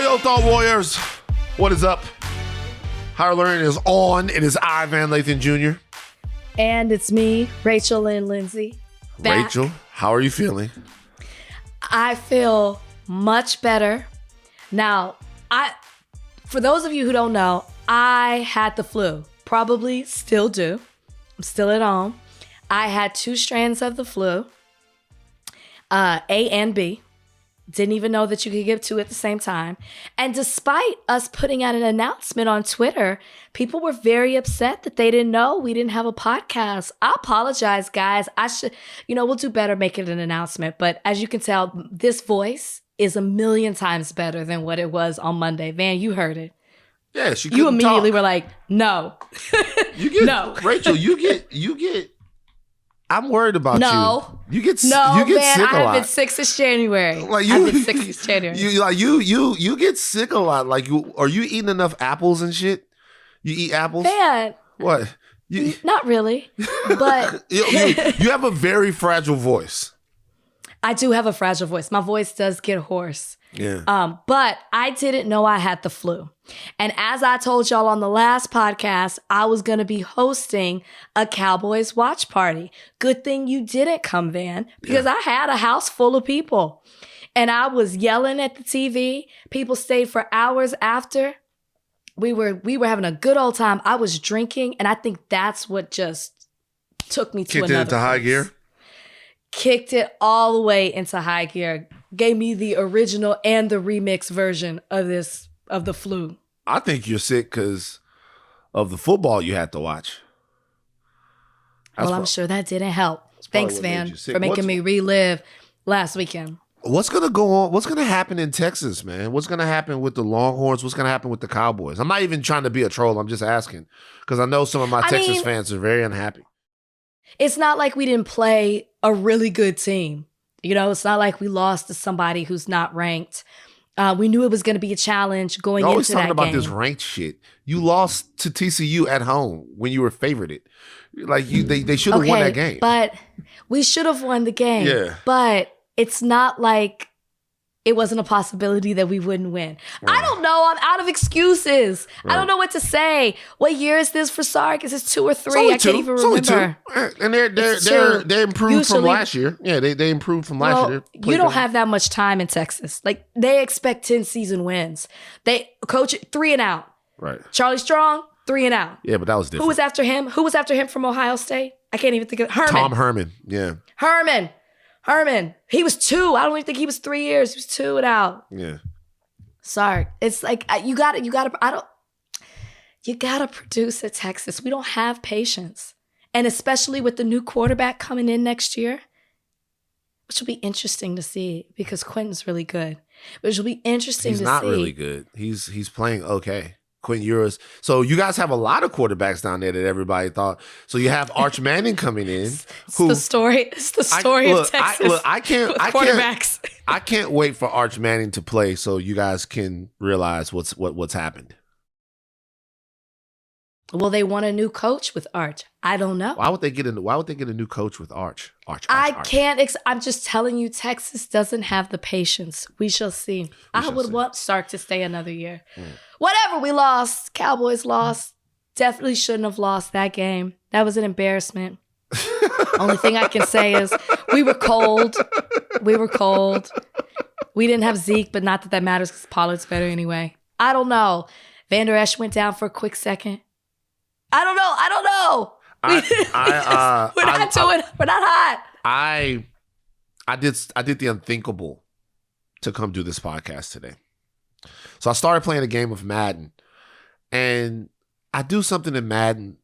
Yo, Thought Warriors. What is up? Higher Learning is on. It is I, Lathan Jr. And it's me, Rachel and Lindsay. Back. Rachel, how are you feeling? I feel much better. Now, for those of you who don't know, I had the flu. Probably still do. I'm still at home. I had 2 strands of the flu, A and B. Didn't even know that you could get 2 at the same time. And despite us putting out an announcement on Twitter, people were very upset that they didn't know we didn't have a podcast. I apologize, guys. We'll do better making an announcement. But as you can tell, this voice is a million times better than what it was on Monday. Van, you heard it. Yeah, she You immediately talk. were like, no. No. Rachel, you get. I'm worried about you. You get sick Van, a lot. I've been sick since January. I've been sick since January. You get sick a lot. Like, are you eating enough apples and shit? You eat apples? Van. What? Not really, but you have a very fragile voice. I do have a fragile voice. My voice does get hoarse. Yeah. But I didn't know I had the flu. And as I told y'all on the last podcast, I was going to be hosting a Cowboys watch party. Good thing you didn't come, Van, because I had a house full of people. And I was yelling at the TV. People stayed for hours after. We were having a good old time. I was drinking, and I think that's what just took me to Kicked another it into high gear? Kicked it all the way into high gear. Gave me the original and the remix version of the flu. I think you're sick because of the football you had to watch. I'm sure that didn't help. Thanks, Van, for making me relive last weekend. What's going to go on? What's going to happen in Texas, man? What's going to happen with the Longhorns? What's going to happen with the Cowboys? I'm not even trying to be a troll. I'm just asking because I know some of my Texas fans are very unhappy. It's not like we didn't play a really good team. It's not like we lost to somebody who's not ranked. We knew it was going to be a challenge going into that game. You're always talking about this ranked shit. You lost to TCU at home when you were favorited. Like they should have won that game. But we should have won the game. Yeah. But it's not like it wasn't a possibility that we wouldn't win. Right. I don't know. I'm out of excuses. Right. I don't know what to say. What year is this for Sark? Is this 2 or 3? I can't even remember. And they improved from last year. Yeah, they improved from last year. You don't have that much time in Texas. Like, they expect 10 season wins. They coach it 3 and out. Right. Charlie Strong, 3 and out. Yeah, but that was different. Who was after him from Ohio State? I can't even think of Herman. Tom Herman. Yeah. Herman. He was 2. I don't even think he was 3 years. He was 2 and out. Yeah. Sorry. It's like you gotta produce at Texas. We don't have patience. And especially with the new quarterback coming in next year, which will be interesting to see because Quentin's really good. Which will be interesting to see. He's not really good. He's playing okay. Quentin Ewers. So you guys have a lot of quarterbacks down there that everybody thought. So you have Arch Manning coming in. It's the story of Texas. I can't wait for Arch Manning to play so you guys can realize what's happened. Well, they want a new coach with Arch. I don't know. Why would they get a new coach with Arch? I'm just telling you, Texas doesn't have the patience. We shall see. I would want Sark to stay another year. Whatever, we lost. Cowboys lost. Definitely shouldn't have lost that game. That was an embarrassment. Only thing I can say is we were cold. We didn't have Zeke, but not that matters because Pollard's better anyway. I don't know. Van Der Esch went down for a quick second. I don't know. We're not hot. I did the unthinkable to come do this podcast today. So I started playing a game of Madden, and I do something in Madden.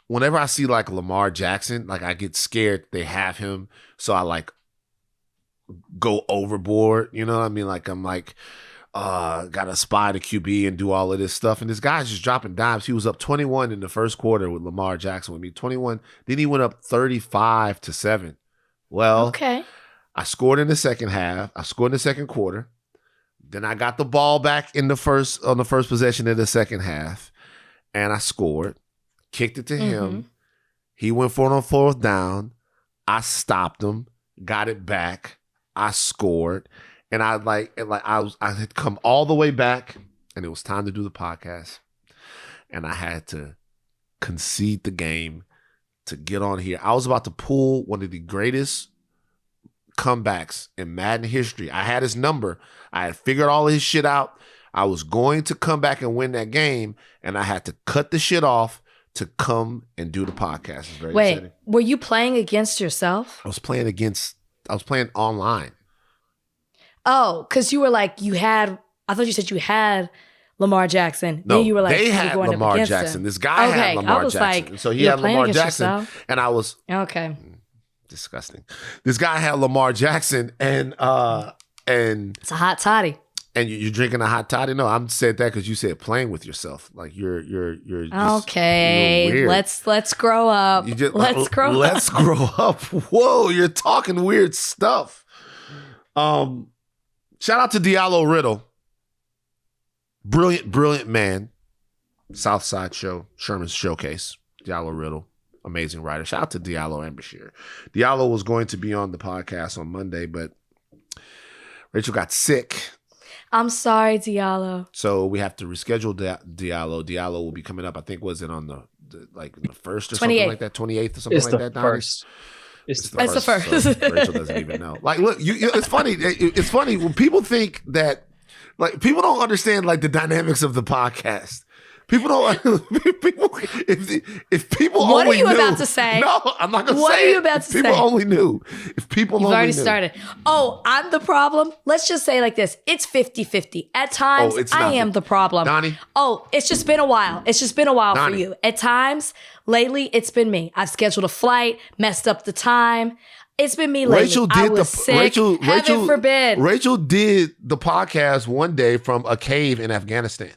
Whenever I see like Lamar Jackson, like I get scared they have him, so I like go overboard. You know what I mean? Like I'm like, got to spy the QB and do all of this stuff. And this guy's just dropping dimes. He was up 21 in the first quarter with Lamar Jackson with me. 21. Then he went up 35-7. Well, okay. I scored in the second half. I scored in the second quarter. Then I got the ball back on the first possession of the second half. And I scored. Kicked it to him. He went for it on 4th down. I stopped him. Got it back. I scored. And I had come all the way back, and it was time to do the podcast. And I had to concede the game to get on here. I was about to pull one of the greatest comebacks in Madden history. I had his number. I had figured all his shit out. I was going to come back and win that game, and I had to cut the shit off to come and do the podcast. It's very exciting. Were you playing against yourself? I was playing online. Oh, because you were like, I thought you said you had Lamar Jackson. No, then you were like, they had going Lamar up Jackson. him. This guy had Lamar Jackson. Like, so he had Lamar Jackson. Yourself? And I was... Okay. Disgusting. This guy had Lamar Jackson and it's a hot toddy. And you're drinking a hot toddy? No, I'm said that because you said playing with yourself. Like you're just, okay. You're weird. Let's grow up. Let's grow up. Whoa, you're talking weird stuff. Shout out to Diallo Riddle. Brilliant man. Southside Show, Sherman's Showcase. Diallo Riddle, amazing writer. Shout out to Diallo and Bashir. Diallo was going to be on the podcast on Monday, but Rachel got sick. I'm sorry, Diallo. So we have to reschedule Diallo. Diallo will be coming up. I think was it on the 1st or 28th. Something like that, 28th or something it's like the that. First. It's the first. So Rachel doesn't even know. Like, look, it's funny. It's funny when people think that, like, people don't understand like the dynamics of the podcast. People don't. If people what only are you knew, about to say? No, I'm not going to say. What are you about to say? People only knew. If people You've only already knew. started. Oh, I'm the problem. Let's just say like this. It's 50-50. At times, I am the problem. Donnie? Oh, it's just been a while. It's just been a while Donnie. for you. At times, lately, it's been me. I've scheduled a flight, messed up the time. It's been me lately. Rachel I did was sick. Heaven forbid. Rachel did the podcast one day from a cave in Afghanistan.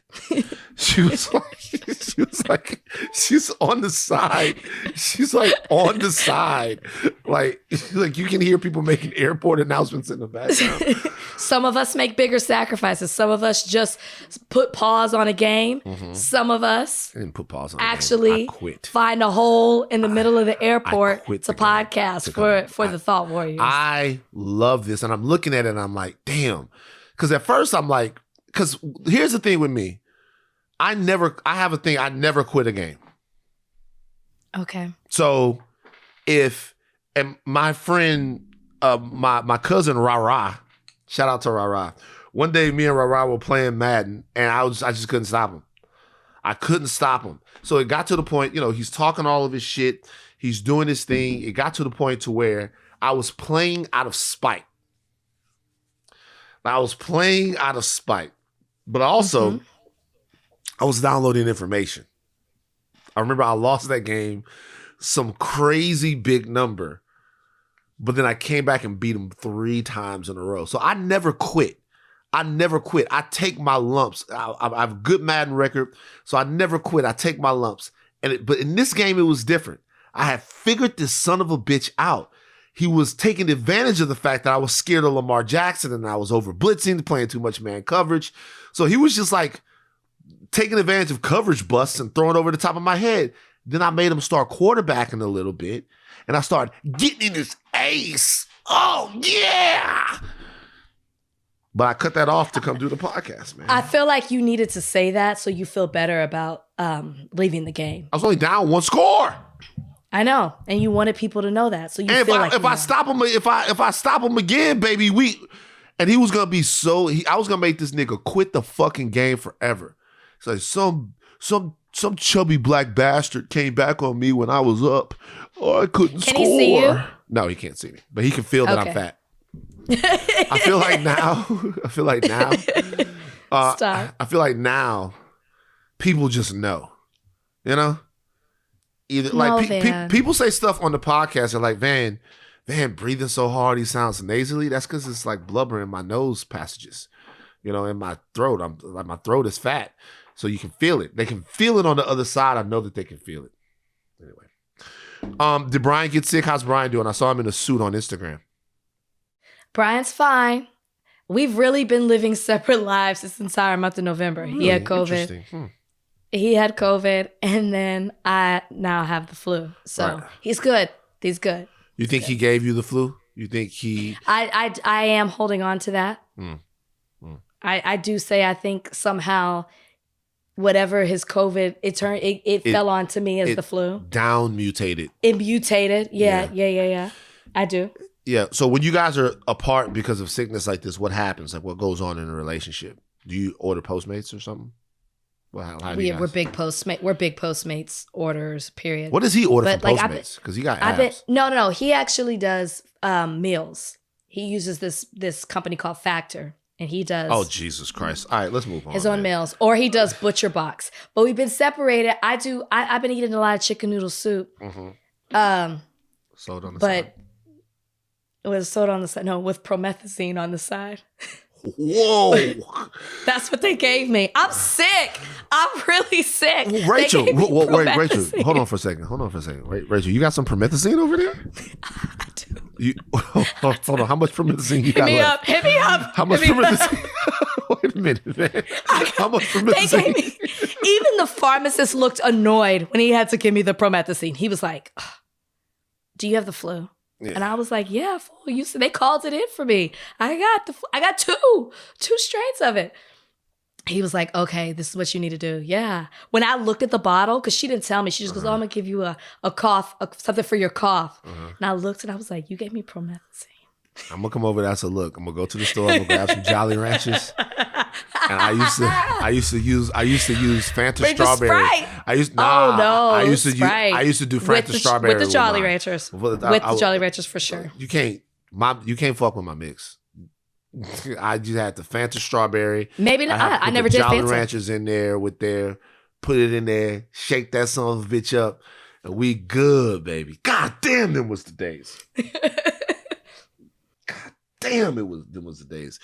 She was on the side. She's like on the side. Like you can hear people making airport announcements in the background. Some of us make bigger sacrifices. Some of us just put pause on a game. Mm-hmm. Some of us I didn't put pause on actually I quit. find a hole in the middle of the airport to podcast for the Thought Warriors. I love this. And I'm looking at it and I'm like, damn. Because at first I'm like, because here's the thing with me. I never quit a game. Okay. So and my friend, my cousin Rara, shout out to Rara. One day me and Rara were playing Madden and I just couldn't stop him. I couldn't stop him. So it got to the point, he's talking all of his shit. He's doing his thing. It got to the point to where I was playing out of spite. But also, I was downloading information. I remember I lost that game, some crazy big number, but then I came back and beat him 3 times in a row. So I never quit. I take my lumps. I have a good Madden record, so I never quit. I take my lumps. But in this game, it was different. I had figured this son of a bitch out. He was taking advantage of the fact that I was scared of Lamar Jackson and I was over blitzing, playing too much man coverage. So he was just like taking advantage of coverage busts and throwing over the top of my head. Then I made him start quarterbacking a little bit and I started getting in his ace. Oh, yeah. But I cut that off to come do the podcast, man. I feel like you needed to say that so you feel better about leaving the game. I was only down 1 score. I know, and you wanted people to know that, so you and feel like if I stop him again, baby, and he was gonna be I was gonna make this nigga quit the fucking game forever. It's like some chubby black bastard came back on me when I was up. Oh, I couldn't score. Can he see you? No, he can't see me, but he can feel that I'm fat. I feel like now, people just know, Either like people say stuff on the podcast. They're like, Van breathing so hard, he sounds nasally. That's because it's like blubber in my nose passages, in my throat. I'm like, my throat is fat, so you can feel it. They can feel it on the other side. I know that they can feel it. Anyway, did Brian get sick? How's Brian doing? I saw him in a suit on Instagram. Brian's fine. We've really been living separate lives this entire month of November. He had COVID. He had COVID, and then I now have the flu. So He's good. He's good. You think he gave you the flu? You think he? I am holding on to that. I do say I think somehow whatever his COVID, it fell onto me as the flu. Down mutated. It mutated. Yeah. I do. Yeah. So when you guys are apart because of sickness like this, what happens? Like what goes on in a relationship? Do you order Postmates or something? Well, how do you guys? We're big Postmates orders, period. What does he order from Postmates? Because he got abs. No. He actually does meals. He uses this company called Factor. And he does. Oh, Jesus Christ. All right, let's move on. His own meals. Or he does Butcher Box. But we've been separated. I've been eating a lot of chicken noodle soup. Sold on the side. But it was sold on the side. No, with promethazine on the side. Whoa. That's what they gave me. I'm sick. I'm really sick. Well, Rachel, wait, Rachel. Hold on for a second. Wait, Rachel, you got some promethazine over there? I do. Hold on. How much promethazine you got left? Hit me up. How much promethazine? Wait a minute, man. How much promethazine? Even the pharmacist looked annoyed when he had to give me the promethazine. He was like, do you have the flu? Yeah. And I was like, yeah, they called it in for me. I got two strains of it. He was like, okay, this is what you need to do. Yeah. When I looked at the bottle, because she didn't tell me, she just goes, oh, I'm going to give you a cough, something for your cough. And I looked and I was like, you gave me promethazine. I'm going to come over there. I said, look, I'm going to go to the store. I'm going to grab some Jolly Ranchers. And I used to use Fanta strawberry. Sprite. I used to do Fanta strawberry with the Jolly Ranchers. With the Jolly Ranchers for sure. You can't fuck with my mix. I just had the Fanta strawberry. Maybe not. I never did Jolly Fanta. Ranchers in there put it in there, shake that son of a bitch up, and we good, baby. God damn, them was the days. God damn, them was the days.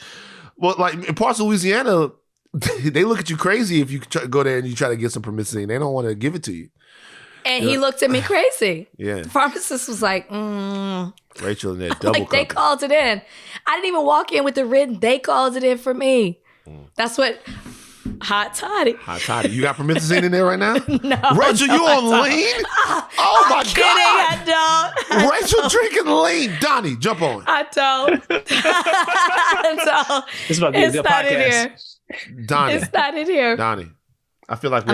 Well, like in parts of Louisiana, they look at you crazy if you go there and you try to get some promethazine. They don't want to give it to you. And he looked at me crazy. Yeah. The pharmacist was like, Rachel in there double like they called it in. I didn't even walk in with the written. They called it in for me. That's what hot toddy. Hot toddy. You got promethazine in there right now? No. Rachel, you on lean? Oh my kidding, God. I don't. Rachel drinking lean. Donnie, jump on. I don't. This is about to be a good podcast. Donnie. It's not in here. Donnie. I feel like we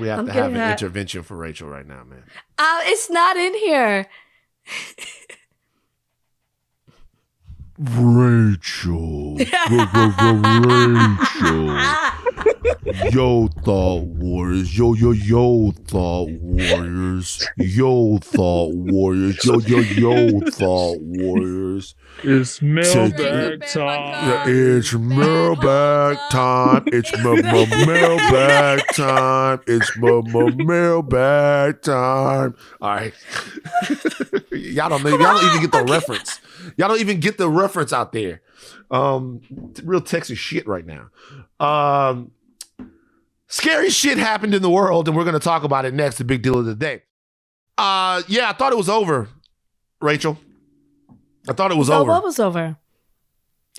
have to have an intervention for Rachel right now, man. It's not in here. Rachel. Yo, Thought Warriors. Yo, Thought Warriors. Yo, Thought Warriors. Yo, Thought Warriors. It's mailbag time. It's mailbag time. It's mailbag time. It's mailbag time. All right. Y'all don't even get the reference. Y'all don't even get the reference out there. Real Texas shit right now. Scary shit happened in the world, and we're going to talk about it next. The big deal of the day. Yeah, I thought it was over, Rachel. I thought it was over. What was over?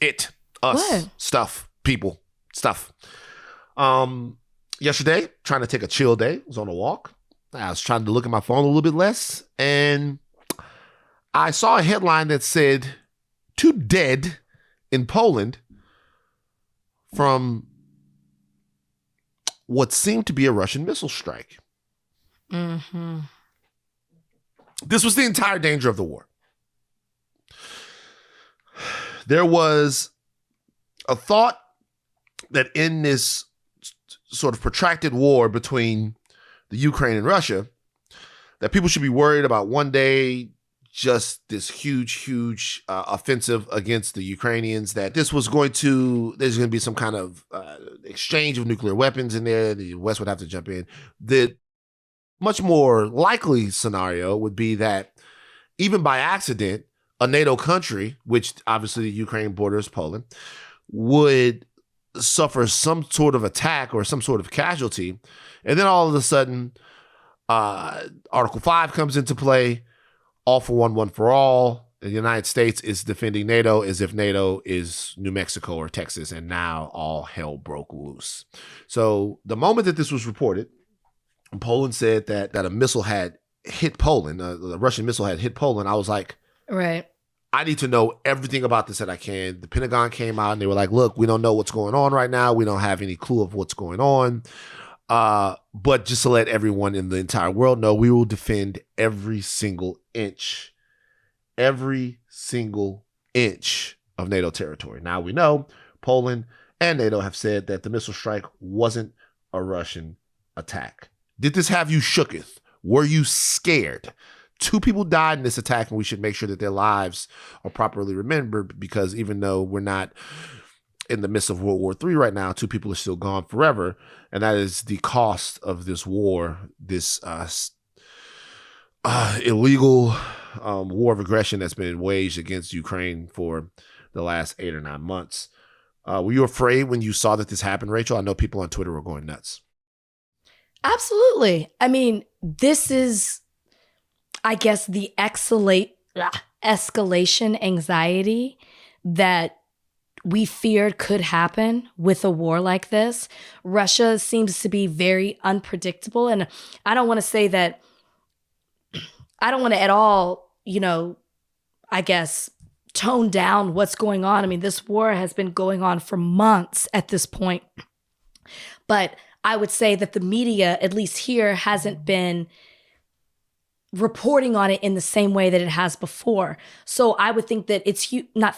Us, what? Stuff, people, stuff. Yesterday, trying to take a chill day, was on a walk. I was trying to look at my phone a little bit less, and I saw a headline that said, 2 dead in Poland from what seemed to be a Russian missile strike. Mm-hmm. This was the entire danger of the war. There was a thought that in this sort of protracted war between the Ukraine and Russia, that people should be worried about one day just this huge offensive against the Ukrainians, that there's going to be some kind of exchange of nuclear weapons in there. The West would have to jump in. The much more likely scenario would be that even by accident, a NATO country, which obviously the Ukraine borders Poland, would suffer some sort of attack or some sort of casualty. And then all of a sudden, Article 5 comes into play. All for one for all. The United States is defending NATO as if NATO is New Mexico or Texas, and now all hell broke loose. So the moment that this was reported, Poland said that a missile had hit Poland, a Russian missile had hit Poland, I was like, right. I need to know everything about this that I can. The Pentagon came out and they were like, look, we don't know what's going on right now. We don't have any clue of what's going on. But just to let everyone in the entire world know, we will defend every single inch of NATO territory. Now we know Poland and NATO have said that the missile strike wasn't a Russian attack. Did this have you shooketh? Were you scared? 2 people died in this attack, and we should make sure that their lives are properly remembered, because even though we're not in the midst of World War III right now, 2 people are still gone forever, and that is the cost of this war, this illegal war of aggression that's been waged against Ukraine for the last 8 or 9 months. Were you afraid when you saw that this happened, Rachel? I know people on Twitter were going nuts. Absolutely. I mean, this is, I guess, the escalation anxiety that we feared could happen with a war like this. Russia seems to be very unpredictable. And I don't want to say that, I don't want to at all, I guess, tone down what's going on. I mean, this war has been going on for months at this point. But I would say that the media, at least here, hasn't been reporting on it in the same way that it has before. So I would think that it's human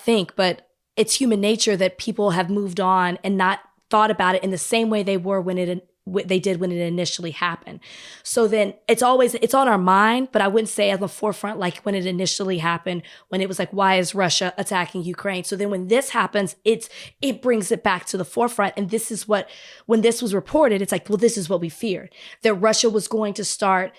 nature that people have moved on and not thought about it in the same way they were when it initially happened. So then it's on our mind, but I wouldn't say on the forefront like when it initially happened, when it was like, why is Russia attacking Ukraine? So then when this happens, it brings it back to the forefront. And this is when this was reported, it's like, well, this is what we feared, that Russia was going to start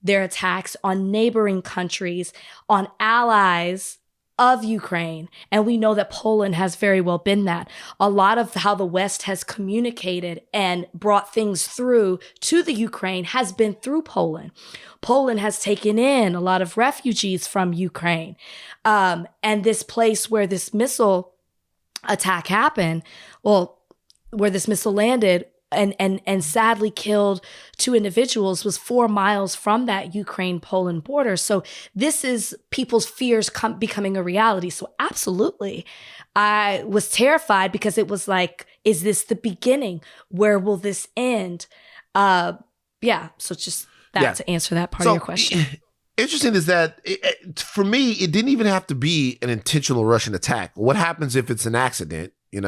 their attacks on neighboring countries, on allies of Ukraine. And we know that Poland has very well been that. A lot of how the West has communicated and brought things through to the Ukraine has been through Poland. Poland has taken in a lot of refugees from Ukraine. And this place where this missile attack happened, where this missile landed, and sadly killed 2 individuals, was 4 miles from that Ukraine-Poland border. So this is people's fears becoming a reality. So absolutely, I was terrified because it was like, is this the beginning? Where will this end? So just that to answer that part of your question. Interesting is that, for me, it didn't even have to be an intentional Russian attack. What happens if it's an accident? And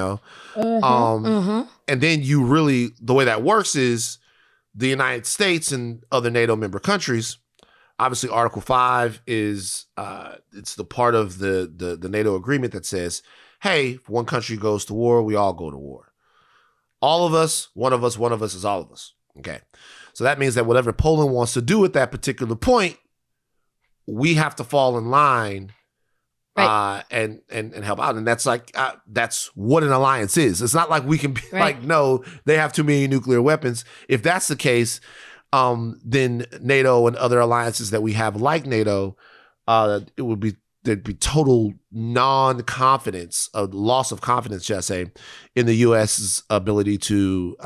then the way that works is the United States and other NATO member countries, obviously Article 5 is, it's the part of the NATO agreement that says, hey, if one country goes to war, we all go to war. All of us, one of us is all of us. Okay. So that means that whatever Poland wants to do at that particular point, we have to fall in line. Right. And help out. And that's like, that's what an alliance is. It's not like we can be like, no, they have too many nuclear weapons. If that's the case, then NATO and other alliances that we have like NATO, there'd be total non-confidence, a loss of confidence, should I say, in the U.S.'s ability to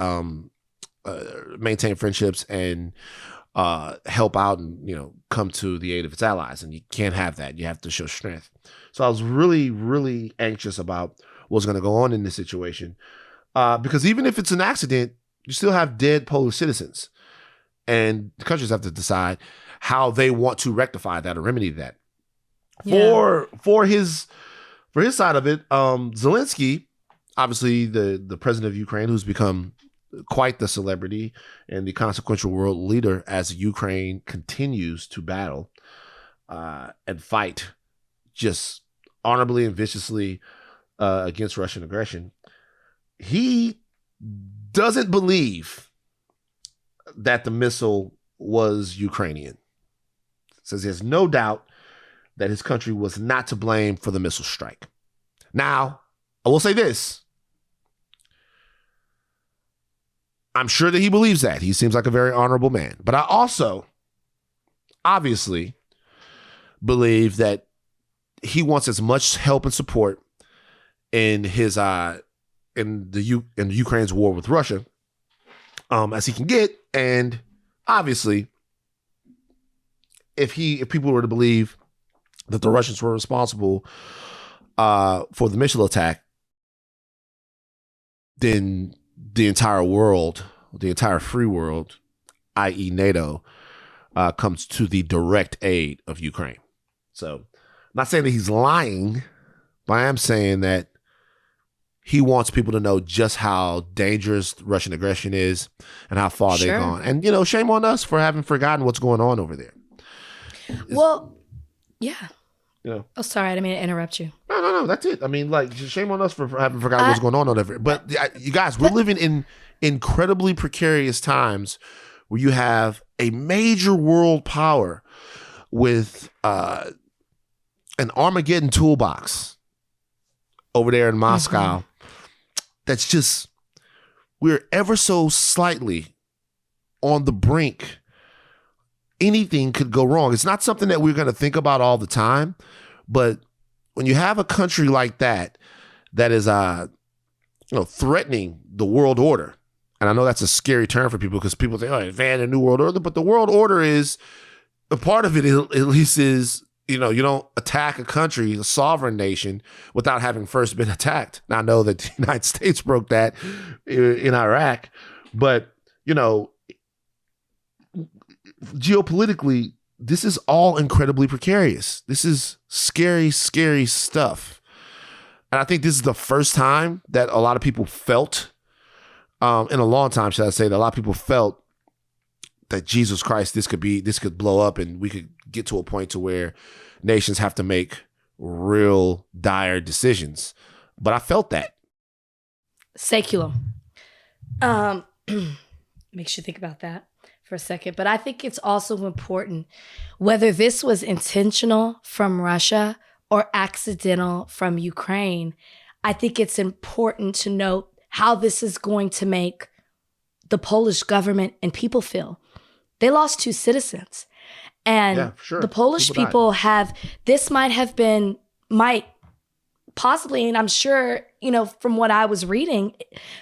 maintain friendships and help out and, come to the aid of its allies. And you can't have that. You have to show strength. So I was really, really anxious about what's going to go on in this situation. Because even if it's an accident, you still have dead Polish citizens. And the countries have to decide how they want to rectify that or remedy that. Yeah. For his side of it, Zelensky, obviously the president of Ukraine, who's become quite the celebrity and the consequential world leader as Ukraine continues to battle and fight just honorably and viciously against Russian aggression. He doesn't believe that the missile was Ukrainian. Says he has no doubt that his country was not to blame for the missile strike. Now, I will say this. I'm sure that he believes that. He seems like a very honorable man. But I also, obviously, believe that he wants as much help and support in his in Ukraine's war with Russia as he can get. And obviously, if people were to believe that the Russians were responsible for the missile attack, then the entire world, the entire free world, i.e. NATO, comes to the direct aid of Ukraine. So I'm not saying that he's lying, but I am saying that he wants people to know just how dangerous Russian aggression is and how far they've gone. And, you know, shame on us for having forgotten what's going on over there. Well, yeah. You know. Oh, sorry. I didn't mean to interrupt you. No. That's it. I mean, like, just shame on us for having forgotten what's going on over there. But you guys, we're living in incredibly precarious times where you have a major world power with an Armageddon toolbox over there in Moscow. That's just, we're ever so slightly on the brink. Anything could go wrong. It's not something that we're going to think about all the time, but when you have a country like that is, threatening the world order, and I know that's a scary term for people because people think, oh, van a new world order, but the world order is, a part of it at least is, you don't attack a country, a sovereign nation, without having first been attacked. Now, I know that the United States broke that in Iraq, but, geopolitically, this is all incredibly precarious. This is scary, scary stuff. And I think this is the first time that a lot of people felt, in a long time, should I say, that a lot of people felt that Jesus Christ, this could blow up and we could get to a point to where nations have to make real dire decisions. But I felt that. Seculum. Makes you think about that for a second. But I think it's also important, whether this was intentional from Russia or accidental from Ukraine, I think it's important to note how this is going to make the Polish government and people feel. They lost 2 citizens. And the Polish people might possibly, and I'm sure, from what I was reading,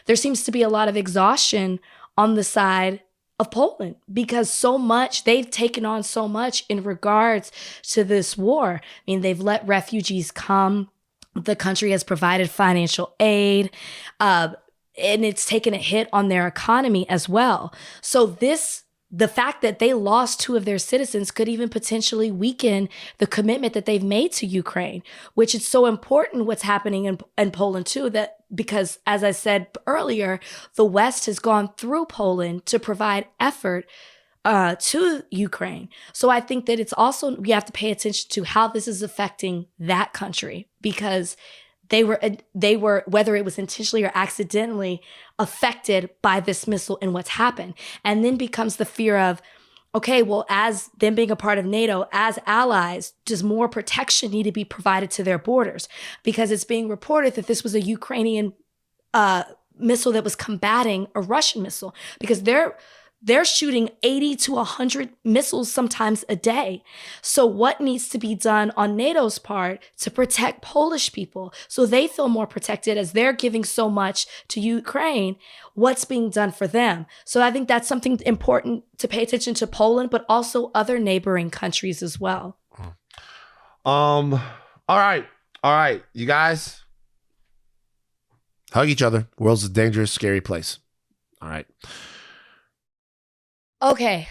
there seems to be a lot of exhaustion on the side of Poland because they've taken on so much in regards to this war. I mean, they've let refugees come. The country has provided financial aid, and it's taken a hit on their economy as well. So the fact that they lost 2 of their citizens could even potentially weaken the commitment that they've made to Ukraine, which is so important what's happening in Poland too, that because as I said earlier, the West has gone through Poland to provide effort to Ukraine. So I think that it's also, we have to pay attention to how this is affecting that country because they were, whether it was intentionally or accidentally, affected by this missile and what's happened. And then becomes the fear of, okay, well, as them being a part of NATO, as allies, does more protection need to be provided to their borders? Because it's being reported that this was a Ukrainian missile that was combating a Russian missile because they're shooting 80 to 100 missiles sometimes a day. So what needs to be done on NATO's part to protect Polish people so they feel more protected as they're giving so much to Ukraine? What's being done for them? So I think that's something important to pay attention to Poland, but also other neighboring countries as well. All right. You guys, hug each other. World's a dangerous, scary place. All right. Okay,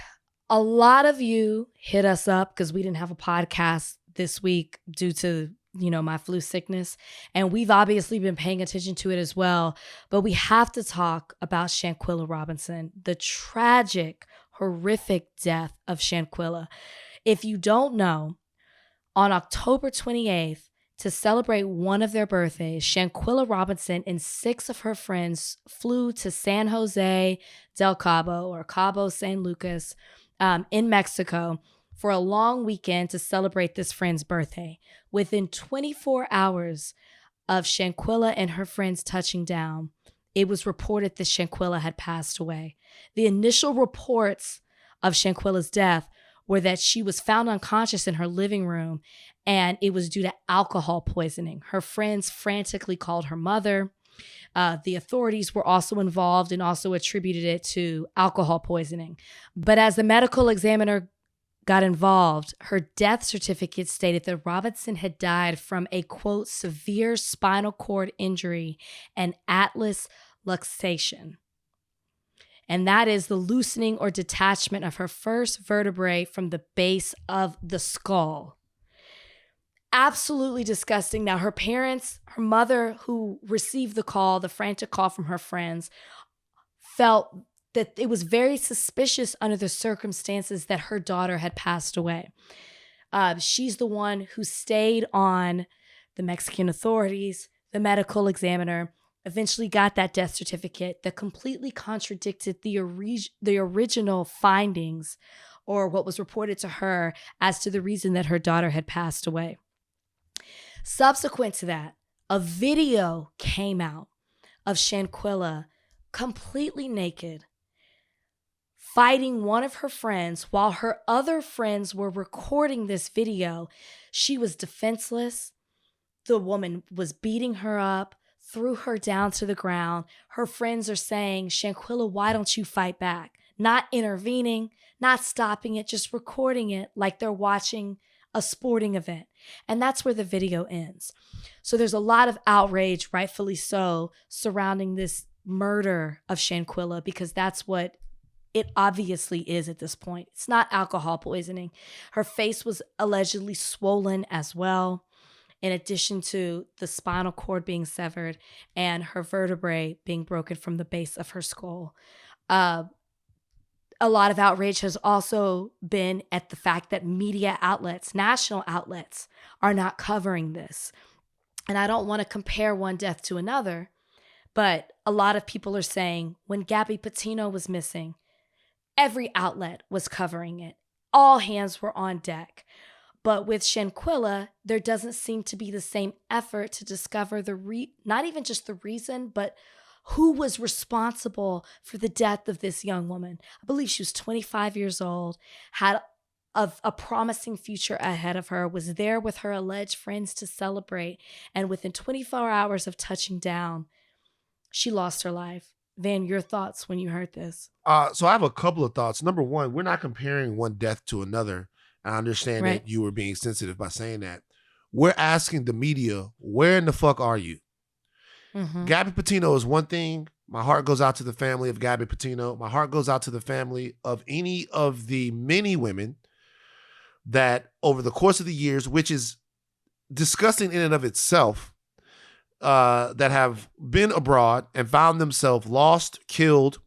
a lot of you hit us up because we didn't have a podcast this week due to, my flu sickness. And we've obviously been paying attention to it as well. But we have to talk about Shanquella Robinson, the tragic, horrific death of Shanquella. If you don't know, on October 28th, to celebrate one of their birthdays, Shanquella Robinson and 6 of her friends flew to San Jose del Cabo or Cabo San Lucas in Mexico for a long weekend to celebrate this friend's birthday. Within 24 hours of Shanquella and her friends touching down, it was reported that Shanquella had passed away. The initial reports of Shanquella's death were that she was found unconscious in her living room and it was due to alcohol poisoning. Her friends frantically called her mother. The authorities were also involved and also attributed it to alcohol poisoning. But as the medical examiner got involved, her death certificate stated that Robinson had died from a, quote, severe spinal cord injury and atlas luxation. And that is the loosening or detachment of her first vertebrae from the base of the skull. Absolutely disgusting. Now, her parents, her mother, who received the call, the frantic call from her friends, felt that it was very suspicious under the circumstances that her daughter had passed away. She's the one who stayed on the Mexican authorities, the medical examiner, eventually got that death certificate that completely contradicted the original findings or what was reported to her as to the reason that her daughter had passed away. Subsequent to that, a video came out of Shanquella completely naked, fighting one of her friends while her other friends were recording this video. She was defenseless. The woman was beating her up, threw her down to the ground. Her friends are saying, Shanquella, why don't you fight back? Not intervening, not stopping it, just recording it like they're watching a sporting event. And that's where the video ends. So there's a lot of outrage, rightfully so, surrounding this murder of Shanquella, because that's what it obviously is at this point. It's not alcohol poisoning. Her face was allegedly swollen as well, in addition to the spinal cord being severed and her vertebrae being broken from the base of her skull. A lot of outrage has also been at the fact that media outlets, national outlets, are not covering this. And I don't want to compare one death to another, but a lot of people are saying when Gabby Petito was missing, every outlet was covering it. All hands were on deck. But with Shanquella, there doesn't seem to be the same effort to discover not even just the reason, but who was responsible for the death of this young woman. I believe she was 25 years old, had a promising future ahead of her, was there with her alleged friends to celebrate, and within 24 hours of touching down, she lost her life. Van, your thoughts when you heard this? So I have a couple of thoughts. Number one, we're not comparing one death to another. I understand that you were being sensitive by saying that. We're asking the media, where in the fuck are you? Mm-hmm. Gabby Petito is one thing. My heart goes out to the family of Gabby Petito. My heart goes out to the family of any of the many women that over the course of the years, which is disgusting in and of itself, that have been abroad and found themselves lost, killed,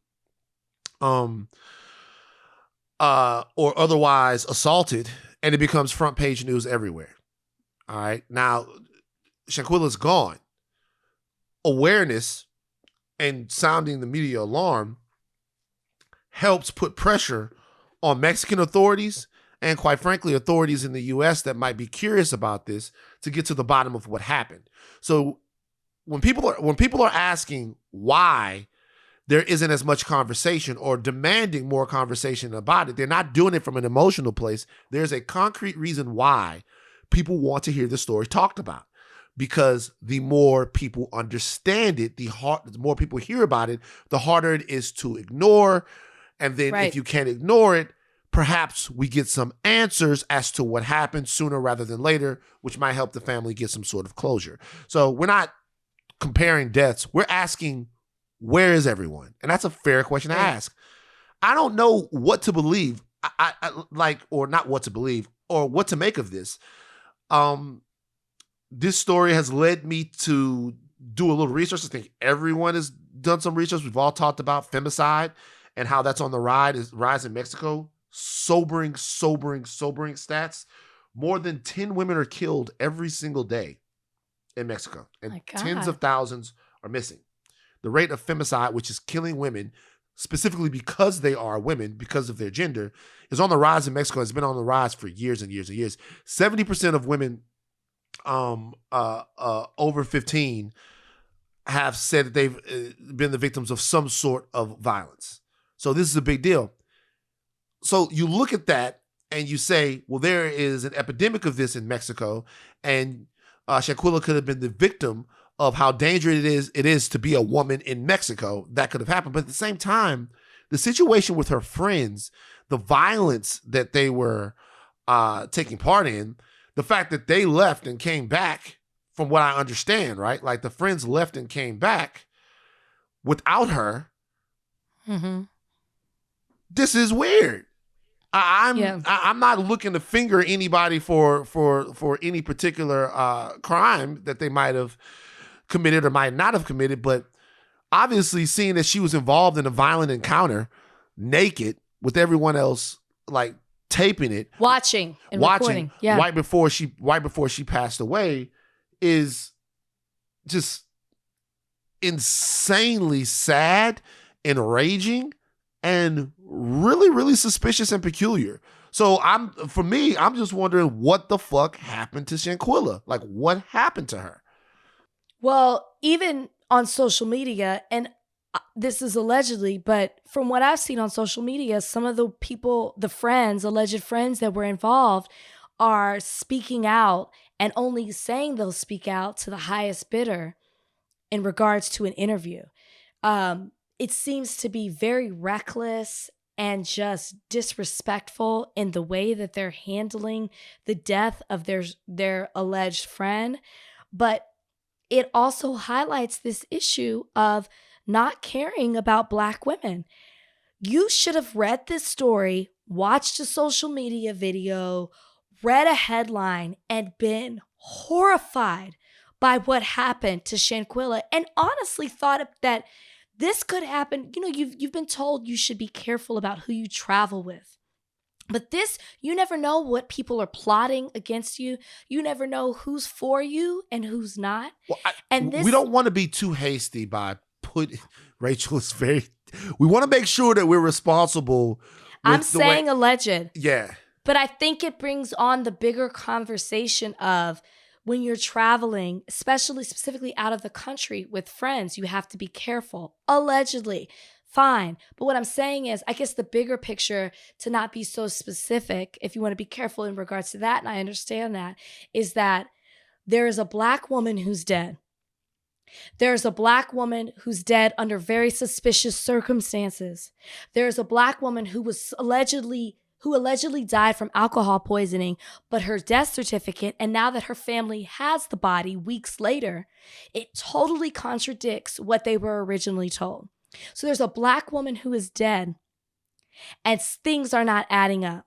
or otherwise assaulted, and it becomes front page news everywhere. All right. Now, Shanquella's gone. Awareness and sounding the media alarm helps put pressure on Mexican authorities and, quite frankly, authorities in the U.S. that might be curious about this to get to the bottom of what happened. So when people are asking why there isn't as much conversation or demanding more conversation about it, they're not doing it from an emotional place. There's a concrete reason why people want to hear the story talked about. Because the more people understand it, the more people hear about it, the harder it is to ignore. And then if you can't ignore it, perhaps we get some answers as to what happened sooner rather than later, which might help the family get some sort of closure. So we're not comparing deaths. We're asking, where is everyone? And that's a fair question to ask. I don't know what to believe, or not what to believe, or what to make of this. This story has led me to do a little research. I think everyone has done some research. We've all talked about femicide and how that's on the rise in Mexico. Sobering stats. More than 10 women are killed every single day in Mexico, and tens of thousands are missing. The rate of femicide, which is killing women specifically because they are women, because of their gender, is on the rise in Mexico. It's been on the rise for years and years and years. 70% of women over 15 have said that they've been the victims of some sort of violence. So this is a big deal. So you look at that and you say, well, there is an epidemic of this in Mexico, and Shanquella could have been the victim of how dangerous it is to be a woman in Mexico. That could have happened. But at the same time, the situation with her friends, the violence that they were taking part in. The fact that they left and came back, from what I understand, right? Like the friends left and came back without her. Mm-hmm. This is weird. I'm not looking to finger anybody for any particular crime that they might have committed or might not have committed, but obviously seeing that she was involved in a violent encounter, naked, with everyone else like taping it, watching, recording, right before she passed away, is just insanely sad, enraging, and really, really suspicious and peculiar. So I'm just wondering what the fuck happened to Shanquella? Like, what happened to her? Well, even on social media, and this is allegedly, but from what I've seen on social media, some of the people, the friends, alleged friends that were involved, are speaking out and only saying they'll speak out to the highest bidder in regards to an interview. It seems to be very reckless and just disrespectful in the way that they're handling the death of their alleged friend. But it also highlights this issue of not caring about Black women. You should have read this story, watched a social media video, read a headline, and been horrified by what happened to Shanquella, and honestly thought that this could happen. You know, you've been told you should be careful about who you travel with. But this, you never know what people are plotting against you. You never know who's for you and who's not. Well, we don't want to be too hasty by Rachel is very, we want to make sure that we're responsible. I'm saying alleged. Yeah. But I think it brings on the bigger conversation of when you're traveling, especially specifically out of the country with friends, you have to be careful. Allegedly. Fine. But what I'm saying is, I guess the bigger picture, to not be so specific, if you want to be careful in regards to that, and I understand that, is that there is a Black woman who's dead. There's a Black woman who's dead under very suspicious circumstances. There's a Black woman who allegedly died from alcohol poisoning, but her death certificate, and now that her family has the body weeks later, it totally contradicts what they were originally told. So there's a Black woman who is dead, and things are not adding up.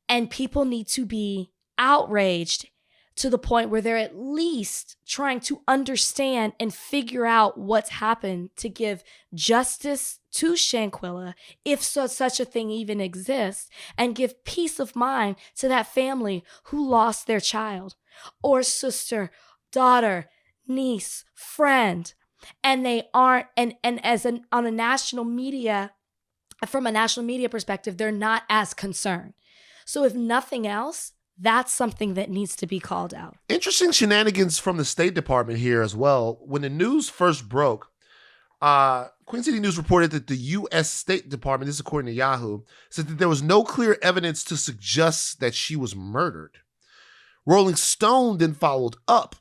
And people need to be outraged to the point where they're at least trying to understand and figure out what's happened to give justice to Shanquella, if such a thing even exists, and give peace of mind to that family who lost their child or sister, daughter, niece, friend. And they aren't, and on a national media, from a national media perspective, they're not as concerned. So if nothing else, that's something that needs to be called out. Interesting shenanigans from the State Department here as well. When the news first broke, Queen City News reported that the U.S. State Department, this is according to Yahoo, said that there was no clear evidence to suggest that she was murdered. Rolling Stone then followed up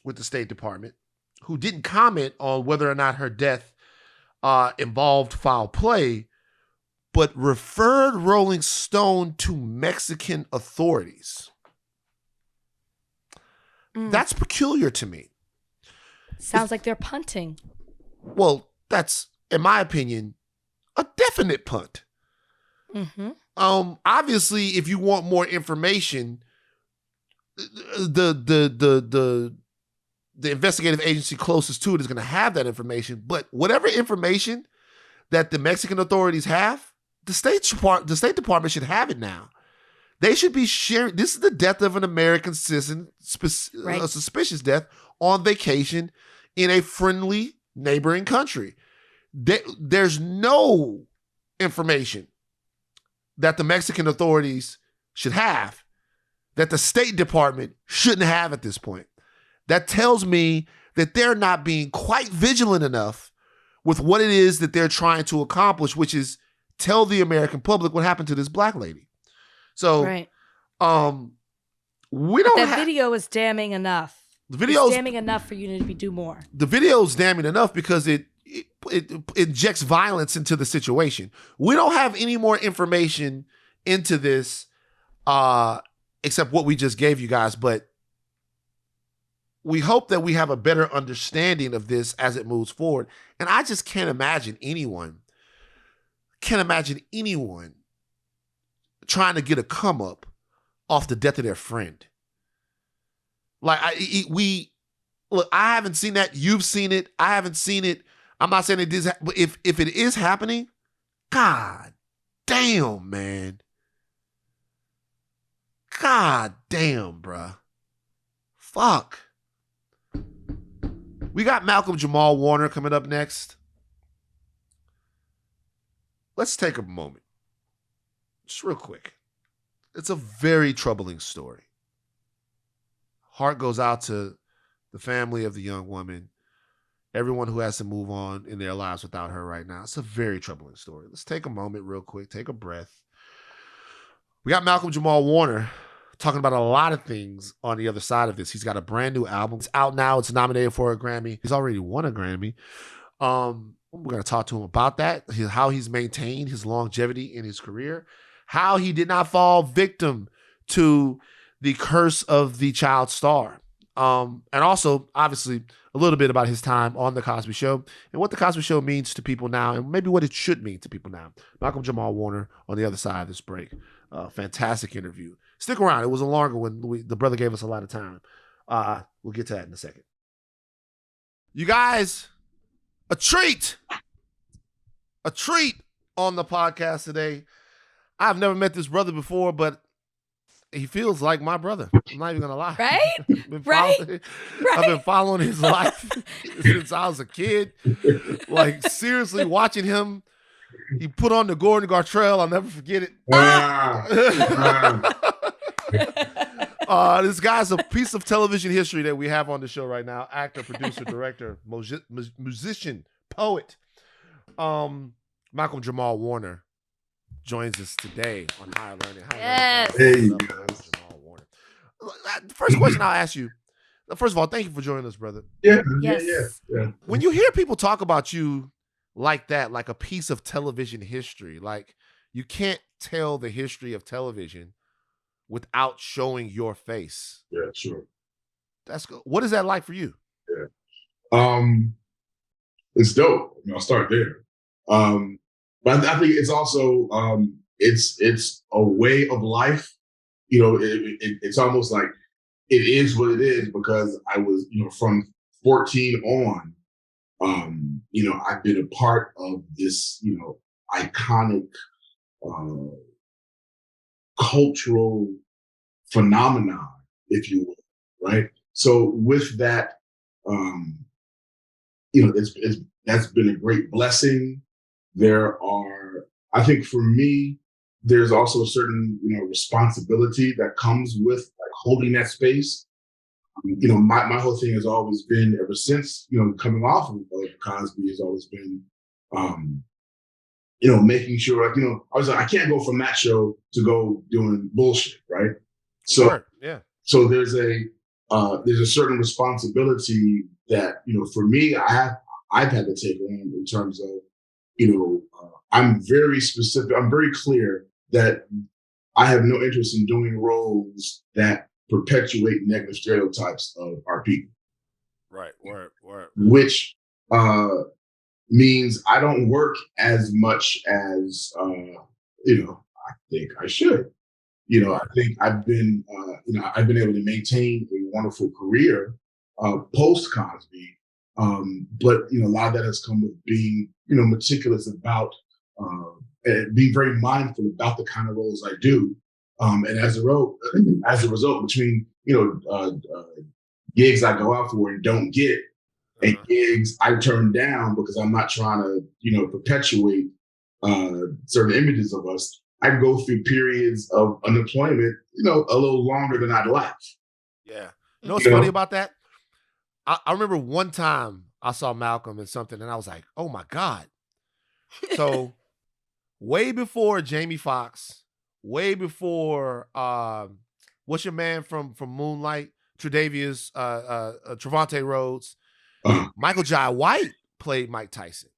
with the State Department, who didn't comment on whether or not her death involved foul play, but referred Rolling Stone to Mexican authorities. That's peculiar to me. Sounds like they're punting. Well, that's, in my opinion, a definite punt. Mm-hmm. Obviously, if you want more information, the investigative agency closest to it is going to have that information. But whatever information that the Mexican authorities have, the State Department should have it now. They should be sharing. This is the death of an American citizen, right. A suspicious death on vacation in a friendly neighboring country. There's no information that the Mexican authorities should have that the State Department shouldn't have at this point. That tells me that they're not being quite vigilant enough with what it is that they're trying to accomplish, which is tell the American public what happened to this Black lady. So, right. We don't. That video is damning enough. The video is damning enough for you to do more. The video is damning enough because it injects violence into the situation. We don't have any more information into this except what we just gave you guys. But we hope that we have a better understanding of this as it moves forward. And I just can't imagine anyone trying to get a come up off the death of their friend. Like, look, I haven't seen that. You've seen it. I haven't seen it. I'm not saying it is, but if it is happening, God damn, man. God damn, bruh. Fuck. We got Malcolm-Jamal Warner coming up next. Let's take a moment. Just real quick. It's a very troubling story. Heart goes out to the family of the young woman, everyone who has to move on in their lives without her right now. It's a very troubling story. Let's take a moment real quick, take a breath. We got Malcolm-Jamal Warner talking about a lot of things on the other side of this. He's got a brand new album. It's out now. It's nominated for a Grammy. He's already won a Grammy. We're going to talk to him about that, how he's maintained his longevity in his career, how he did not fall victim to the curse of the child star. And also, obviously, a little bit about his time on The Cosby Show and what The Cosby Show means to people now and maybe what it should mean to people now. Malcolm-Jamal Warner on the other side of this break. Fantastic interview. Stick around. It was a longer one. The brother gave us a lot of time. We'll get to that in a second. You guys, a treat on the podcast today. I've never met this brother before, but he feels like my brother. I'm not even going to lie. Right? I've been following his life since I was a kid. Like, seriously, watching him. He put on the Gordon Gartrell. I'll never forget it. This guy's a piece of television history that we have on the show right now. Actor, producer, director, musician, poet. Malcolm-Jamal Warner joins us today on Higher Learning. Yes. Hey, Malcolm-Jamal Warner. The first question I'll ask you. First of all, thank you for joining us, brother. Yeah. When you hear people talk about you like that, like a piece of television history, like you can't tell the history of television without showing your face. Yeah, sure. That's good. What is that like for you? Yeah. It's dope. I'll start there. But I think it's also it's a way of life. You know, it's almost like it is what it is because I was, from 14 on, I've been a part of this, iconic cultural phenomenon, if you will, right? So with that, that's been a great blessing. I think for me, there's also a certain, responsibility that comes with like holding that space. My whole thing has always been ever since, coming off of Cosby has always been, making sure, I was like, I can't go from that show to go doing bullshit, right? So, Sure. Yeah. So there's a certain responsibility that, for me, I've had to take on in terms of, I'm very specific. I'm very clear that I have no interest in doing roles that perpetuate negative stereotypes of our people. Right. Word. Which means I don't work as much as I think I should. I think I've been able to maintain a wonderful career post Cosby, but a lot of that has come with being meticulous about being very mindful about the kind of roles I do, and as a result, between gigs I go out for and don't get, and gigs I turn down because I'm not trying to perpetuate certain images of us. I go through periods of unemployment, a little longer than I'd like. Yeah. You know what's funny about that? I remember one time I saw Malcolm in something and I was like, oh my God. So way before Jamie Foxx, way before what's your man from Moonlight, Tre'Davious, Trevante Rhodes, Michael Jai White played Mike Tyson.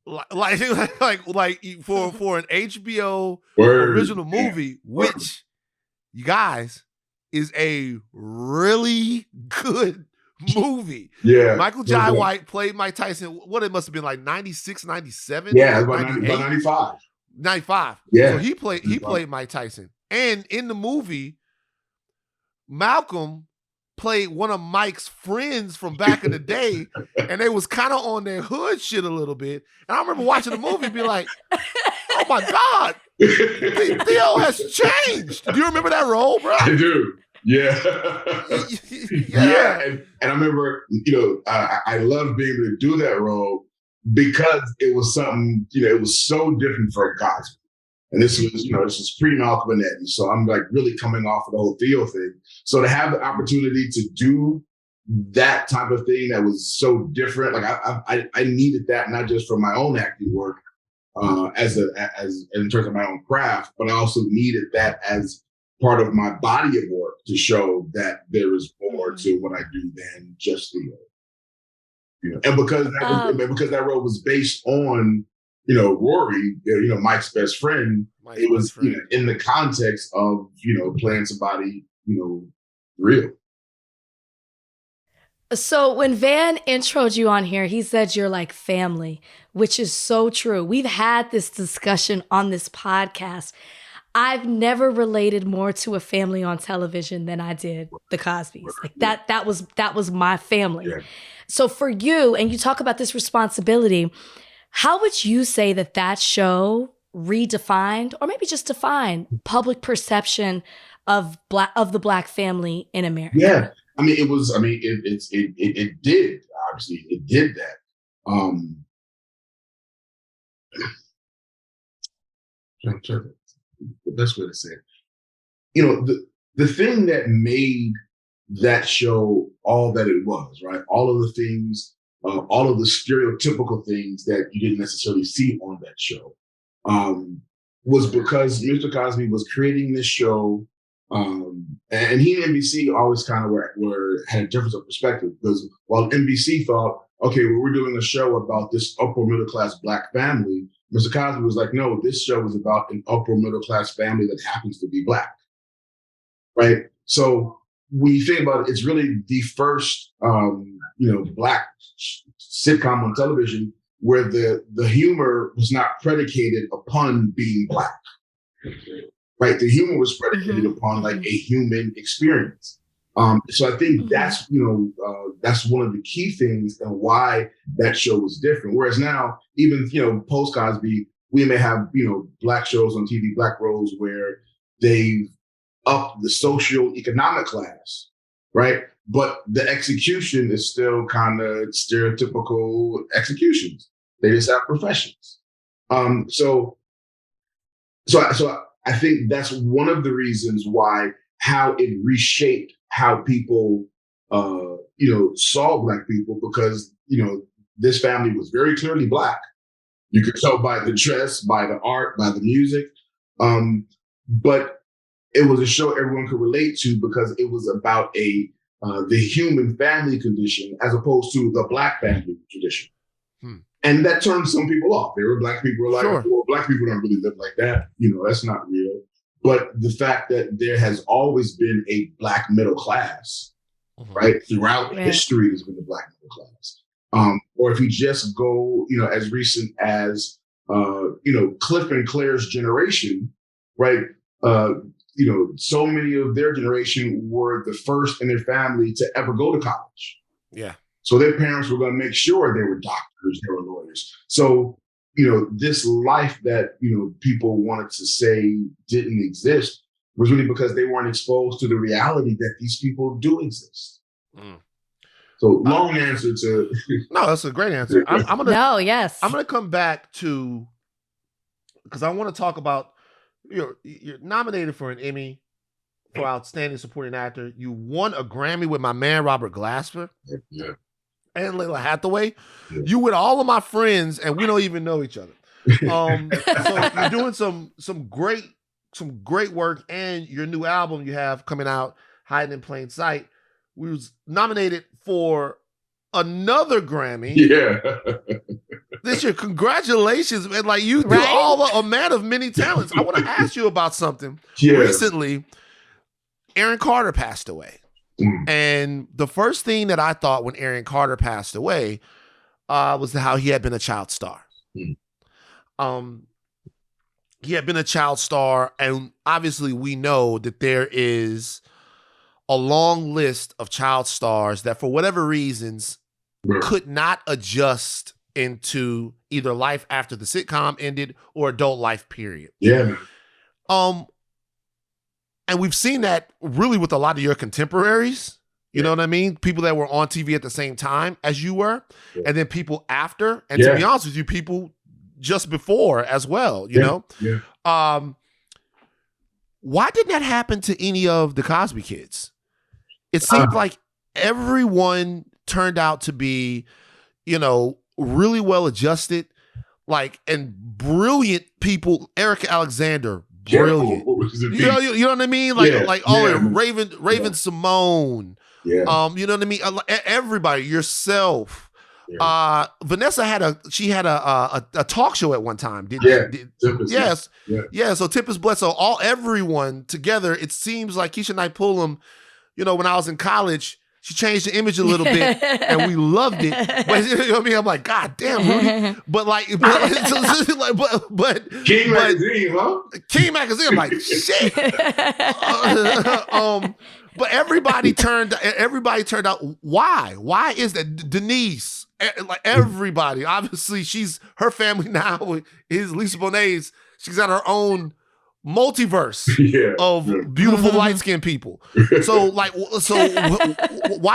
Like for an HBO original movie, which you guys, is a really good movie. Yeah. Michael Jai White played Mike Tyson. What it must have been like 96, 97? Yeah, about 95. 95. Yeah. So he played Mike Tyson. And in the movie, Malcolm played one of Mike's friends from back in the day, and they was kind of on their hood shit a little bit. And I remember watching the movie and be like, oh my God, Theo has changed. Do you remember that role, bro? I do. Yeah. Yeah. And I remember, I loved being able to do that role because it was something, it was so different from Cosby. And this was pre-Malcolm and Eddie. So I'm like really coming off of the whole Theo thing. So to have the opportunity to do that type of thing that was so different, like I needed that not just for my own acting work, as in terms of my own craft, but I also needed that as part of my body of work to show that there is more to what I do than just Theo. And because that role was based on Rory, Mike's best friend, it was in the context of playing somebody real. So when Van introed you on here, he said you're like family, which is so true. We've had this discussion on this podcast. I've never related more to a family on television than I did the Cosbys. Like that was my family. Yeah. So for you, and you talk about this responsibility, how would you say that show redefined, or maybe just defined, public perception of the Black family in America? Yeah, it did. Obviously, it did that. The best way to say it, the thing that made that show all that it was, right? All of the things. All of the stereotypical things that you didn't necessarily see on that show was because Mr. Cosby was creating this show, and he and NBC always kind of had a difference of perspective, because while NBC thought, okay, well, we're doing a show about this upper middle class Black family, Mr. Cosby was like, no, this show is about an upper middle class family that happens to be Black, right? So when you think about it, it's really the first Black sitcom on television where the humor was not predicated upon being Black, right? The humor was predicated upon like a human experience. So I think that's one of the key things and why that show was different. Whereas now, even post Cosby, we may have Black shows on TV, Black roles where they've upped the socio-economic class, right? But the execution is still kind of stereotypical executions. They just have professions. So I think that's one of the reasons why how it reshaped how people saw Black people, because this family was very clearly Black. You could tell by the dress, by the art, by the music, but it was a show everyone could relate to because it was about the human family condition as opposed to the Black family tradition. And that turned some people off. There were Black people who were like, well, Black people don't really live like that. That's not real. But the fact that there has always been a Black middle class, right? Throughout history, there's been a Black middle class. Or if you just go, as recent as, Cliff and Claire's generation, right? So many of their generation were the first in their family to ever go to college. Yeah. So their parents were going to make sure they were doctors, they were lawyers. So, this life that, people wanted to say didn't exist was really because they weren't exposed to the reality that these people do exist. So long answer to... No, that's a great answer. I'm gonna come back to, because I want to talk about, you're nominated for an Emmy for Outstanding Supporting Actor. You won a Grammy with my man Robert Glasper. Yeah. And Layla Hathaway. Yeah. You with all of my friends, and we don't even know each other. So you're doing some great work, and your new album you have coming out, Hiding in Plain Sight, we was nominated for another Grammy. Yeah. This year, congratulations, man! Like you do a man of many talents. I want to ask you about something. Yeah. Recently, Aaron Carter passed away. And the first thing that I thought when Aaron Carter passed away was how he had been a child star. He had been a child star, and obviously we know that there is a long list of child stars that for whatever reasons could not adjust into either life after the sitcom ended or adult life period. Yeah. And we've seen that really with a lot of your contemporaries. You know what I mean? People that were on TV at the same time as you were, and then people after. And to be honest with you, people just before as well, you know? Yeah. Why didn't that happen to any of the Cosby kids? It seemed like everyone turned out to be, you know, really well adjusted, like, and brilliant people. Erica Alexander, brilliant. You know what I mean? Like Raven Simone. Yeah. You know what I mean? Everybody, yourself. Yeah. Vanessa had a talk show at one time. Yes. Yeah. So Tip is blessed. So everyone together, it seems like Keisha Knight Pullum, you know, when I was in college, she changed the image a little bit and we loved it. But you know what I mean? I'm like, God damn, Rudy. But King Magazine, huh? King Magazine, I'm like, shit. But everybody turned out. Why? Why is that? Denise, like everybody. Obviously, her family now is Lisa Bonet's. She's got her own multiverse of beautiful light-skinned people. So why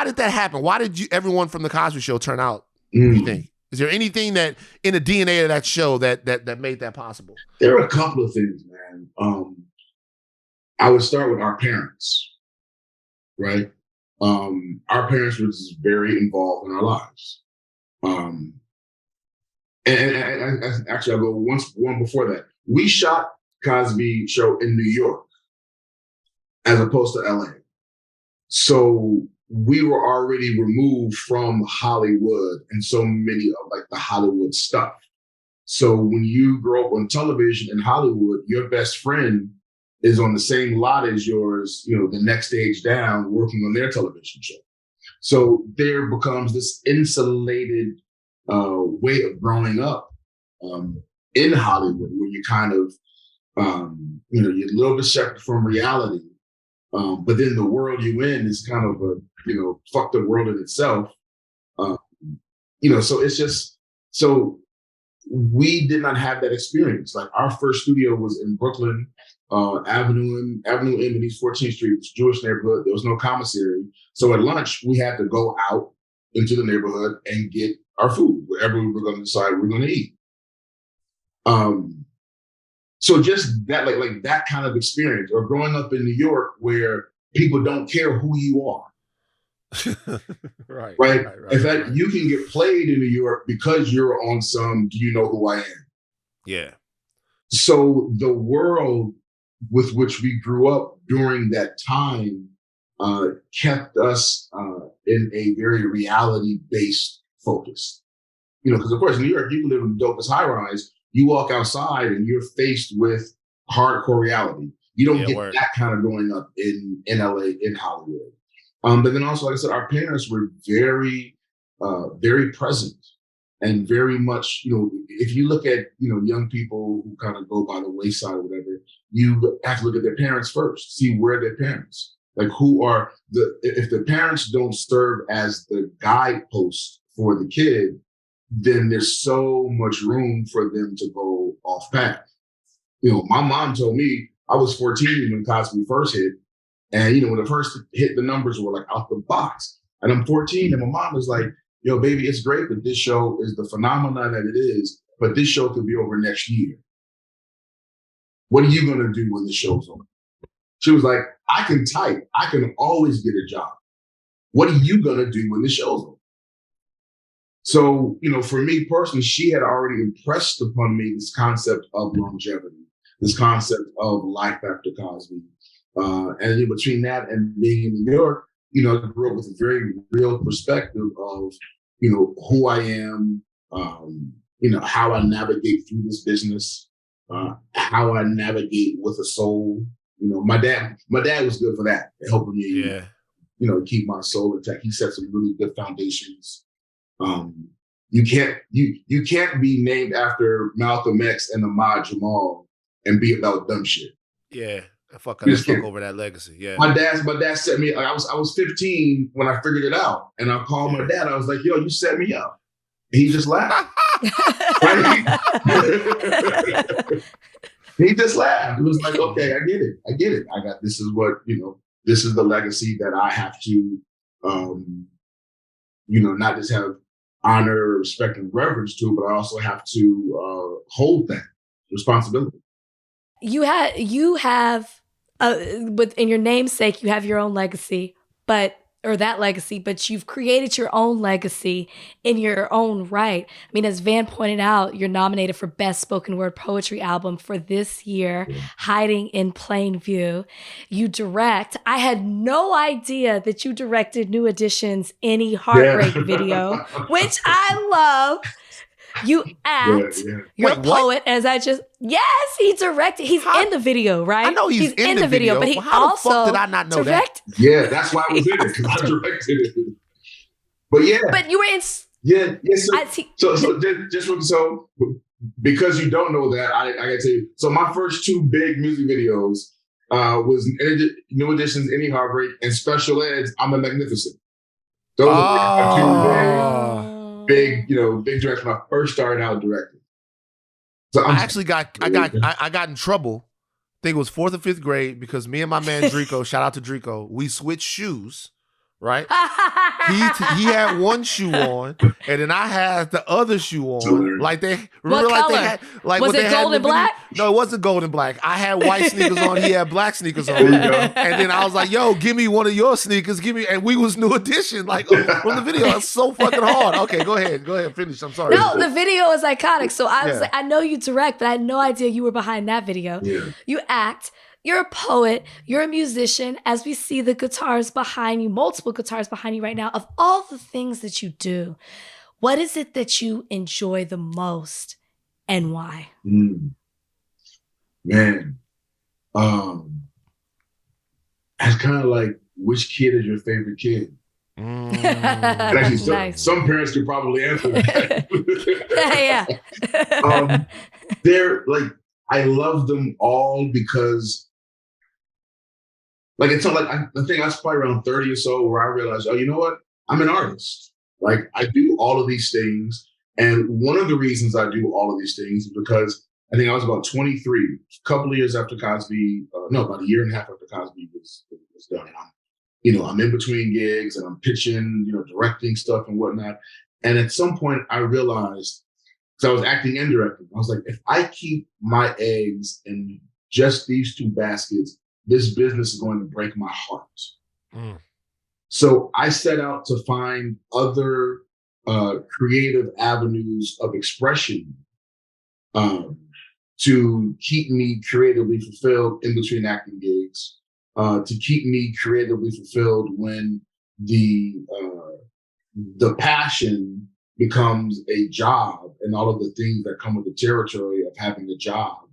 did that happen? Why did everyone from the Cosby Show turn out? You think? Is there anything that in the DNA of that show that made that possible? There are a couple of things, man. I would start with our parents. Right? Our parents were just very involved in our lives. And actually, I'll go one before that. We shot Cosby Show in New York as opposed to LA. So we were already removed from Hollywood and so many of like the Hollywood stuff. So when you grow up on television in Hollywood, your best friend is on the same lot as yours, you know, the next stage down, working on their television show. So there becomes this insulated way of growing up in Hollywood, where you kind of, you know, you're a little bit separate from reality. But then the world you're in is kind of a, you know, fucked up world in itself. You know, so it's just, so we did not have that experience. Like our first studio was in Brooklyn, Avenue M in East 14th Street, it's a Jewish neighborhood. There was no commissary. So at lunch, we had to go out into the neighborhood and get our food, wherever we were going to decide we were going to eat. So just that, like that kind of experience, or growing up in New York where people don't care who you are. Right. In fact, you can get played in New York because you're on some, do you know who I am? Yeah. So the world with which we grew up during that time kept us in a very reality-based focus. You know, because of course, in New York, you can live in the dopest high-rise. You walk outside and you're faced with hardcore reality. You don't get that kind of growing up in LA, in Hollywood. But then also, like I said, our parents were very, very present and very much, you know, if you look at, you know, young people who kind of go by the wayside or whatever, you have to look at their parents first, see where their parents, like who are if the parents don't serve as the guidepost for the kid, then there's so much room for them to go off path. You know, my mom told me I was 14 when Cosby first hit. And, you know, when it first hit, the numbers were like out the box. And I'm 14 and my mom was like, yo, baby, it's great that this show is the phenomenon that it is, but this show could be over next year. What are you going to do when the show's over? She was like, I can type. I can always get a job. What are you going to do when the show's over? So, you know, for me personally, she had already impressed upon me this concept of longevity, this concept of life after Cosby. And in between that and being in New York, you know, I grew up with a very real perspective of, you know, who I am, you know, how I navigate through this business, how I navigate with a soul, my dad was good for that, helping me, Yeah. Keep my soul intact. He set some really good foundations. You can't be named after Malcolm X and Ahmad Jamal and be about dumb shit. Yeah. Fuck can't. over that legacy. Yeah. My dad set me. I was 15 when I figured it out, and I called my dad. I was like, "Yo, you set me up." And he just laughed. He just laughed. It was like, "Okay, I get it. I got this. Is what This is the legacy that I have to, not just have honor, respect, and reverence to, but I also have to hold that responsibility." You have in your namesake, you have your own legacy, but you've created your own legacy in your own right. I mean, as Van pointed out, you're nominated for Best Spoken Word Poetry Album for this year, Hiding in Plain View. You direct. I had no idea that you directed New Edition's Any Heartbreak video, which I love. You act. You're a poet, yes, he directed. He's in the video, right? I know he's in the video, but he how also the fuck did I not know that? Yeah, that's why I was in it, because I directed it. But yeah. But you were in. Yeah. So because you don't know that, I gotta tell you. So my first two big music videos was New Edition's Any Heartbreak and Special Ed's I'm a Magnificent. Those are two big direction when I first started out directing. So I got in trouble. I think it was 4th or 5th grade because me and my man Drico, shout out to Drico, we switched shoes. Right? he had one shoe on, and then I had the other shoe on. Like they remember, what like color? they had, like was what they it gold had and black? No, it wasn't gold and black. I had white sneakers on. He had black sneakers on. And then I was like, "Yo, give me one of your sneakers. Give me." And we was New Edition, like from the video. It's so fucking hard. Okay, go ahead, finish. I'm sorry. No, the video is iconic. So I was like, I know you direct, but I had no idea you were behind that video. Yeah. You act. You're a poet, you're a musician, as we see the guitars behind you, multiple guitars behind you right now. Of all the things that you do, what is it that you enjoy the most and why? Man, it's kind of like, which kid is your favorite kid? And actually, Nice. some parents could probably answer that. Yeah. They're like, I love them all because it's not like I think I was probably around 30 or so where I realized, oh, you know what? I'm an artist. Like I do all of these things. And one of the reasons I do all of these things is because I think I was about 23, a couple of years after Cosby, about a year and a half after Cosby was done. I'm in between gigs and I'm pitching, directing stuff and whatnot. And at some point I realized, because I was acting and directing, I was like, if I keep my eggs in just these two baskets, this business is going to break my heart. So I set out to find other creative avenues of expression to keep me creatively fulfilled in between acting gigs, to keep me creatively fulfilled when the passion becomes a job and all of the things that come with the territory of having a job.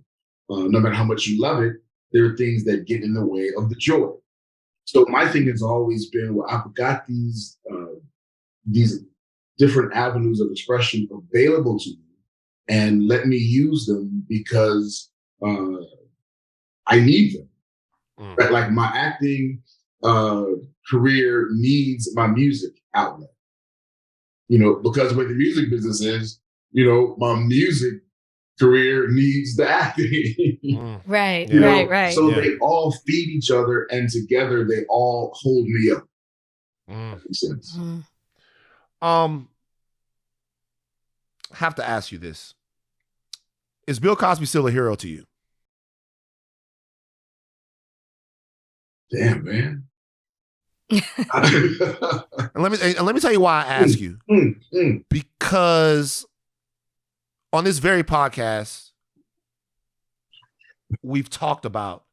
No matter how much you love it, there are things that get in the way of the joy. So my thing has always been, well, I've got these different avenues of expression available to me, and let me use them because I need them. Right? Like my acting career needs my music outlet. Because where the music business is, my music career needs the acting. Right. So they all feed each other, and together they all hold me up. That makes sense. Have to ask you this. Is Bill Cosby still a hero to you? Damn, man. And let me tell you why I ask you. Because on this very podcast, we've talked about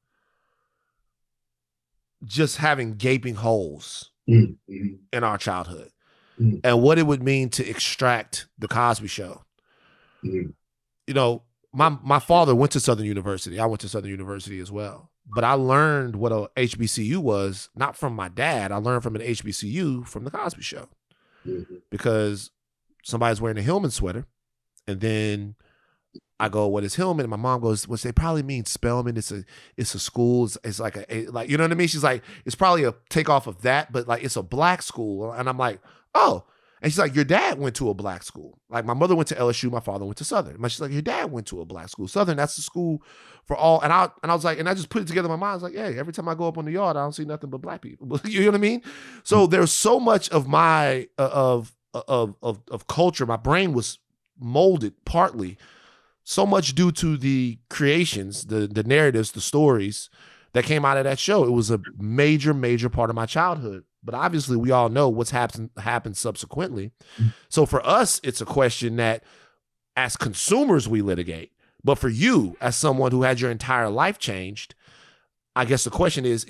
just having gaping holes in our childhood and what it would mean to extract the Cosby Show. my father went to Southern University. I went to Southern University as well. But I learned what a HBCU was, not from my dad. I learned from an HBCU from the Cosby Show. Mm-hmm. Because somebody's wearing a Hillman sweater, and then I go, "What is Hillman?" And my mom goes, "Well, they probably mean Spelman. It's a school. It's like like, you know what I mean?" She's like, "It's probably a takeoff of that, but like it's a black school." And I'm like, "Oh." And she's like, "Your dad went to a black school. Like my mother went to LSU, my father went to Southern." But she's like, "Your dad went to a black school. Southern, that's the school for all." And I was like, and I just put it together in my mind. I was like, "Hey, every time I go up on the yard, I don't see nothing but black people." You know what I mean? So there's so much of my of culture. My brain was molded partly, so much due to the creations, the narratives, the stories that came out of that show. It was a major, major part of my childhood. But obviously, we all know what's happened subsequently. So for us, it's a question that, as consumers, we litigate. But for you, as someone who had your entire life changed, I guess the question is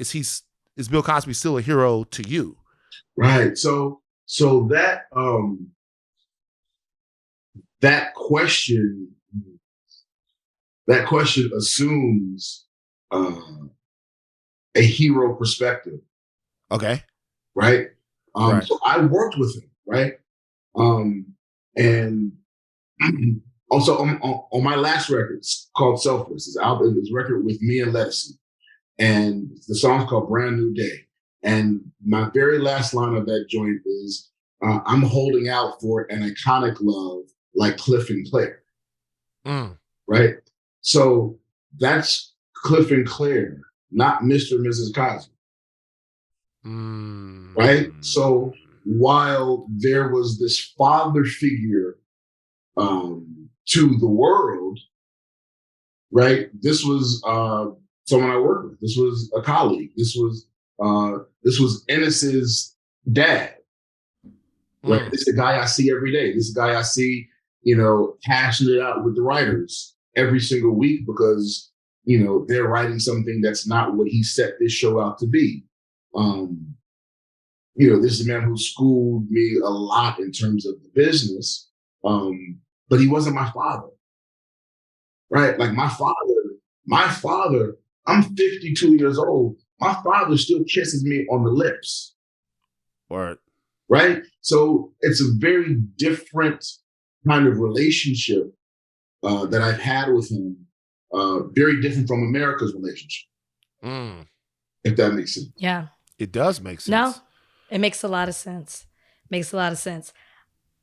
Bill Cosby still a hero to you? Right. So that that question assumes a hero perspective. Okay. Right. Right. So I worked with him. Right. And also on my last record called Selfless, his album, his record with me and Lathan, and the song's called Brand New Day. And my very last line of that joint is, "I'm holding out for an iconic love like Cliff and Claire." Right? So that's Cliff and Claire, not Mr. and Mrs. Cosby. Right? So while there was this father figure to the world, right? This was someone I worked with. This was a colleague. This was Ennis's dad. Right? This is the guy I see every day. This is the guy I see, hashing it out with the writers every single week because, they're writing something that's not what he set this show out to be. This is a man who schooled me a lot in terms of the business, but he wasn't my father. Right? Like my father, I'm 52 years old. My father still kisses me on the lips. Word. Right? So it's a very different kind of relationship that I've had with him. Very different from America's relationship. If that makes sense. Yeah. It does make sense. No, it makes a lot of sense. Makes a lot of sense.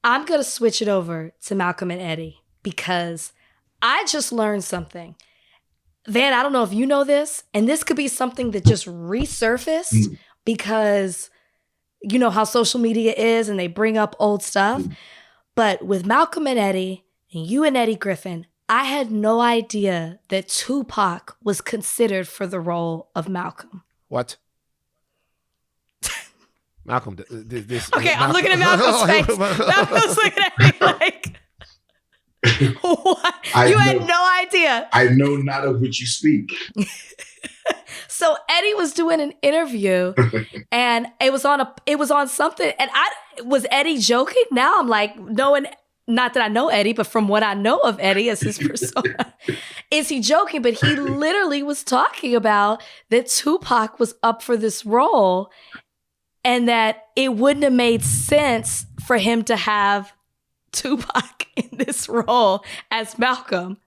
I'm going to switch it over to Malcolm and Eddie because I just learned something. Van, I don't know if you know this, and this could be something that just resurfaced because you know how social media is and they bring up old stuff. But with Malcolm and Eddie, and you and Eddie Griffin, I had no idea that Tupac was considered for the role of Malcolm. What? Malcolm, this. Okay, I'm looking at Malcolm's face. Malcolm's looking at me like, what? You had no idea. I know not of which you speak. So Eddie was doing an interview and it was on something. And was Eddie joking? Now I'm like, knowing, not that I know Eddie, but from what I know of Eddie as his persona, is he joking? But he literally was talking about that Tupac was up for this role and that it wouldn't have made sense for him to have Tupac in this role as Malcolm.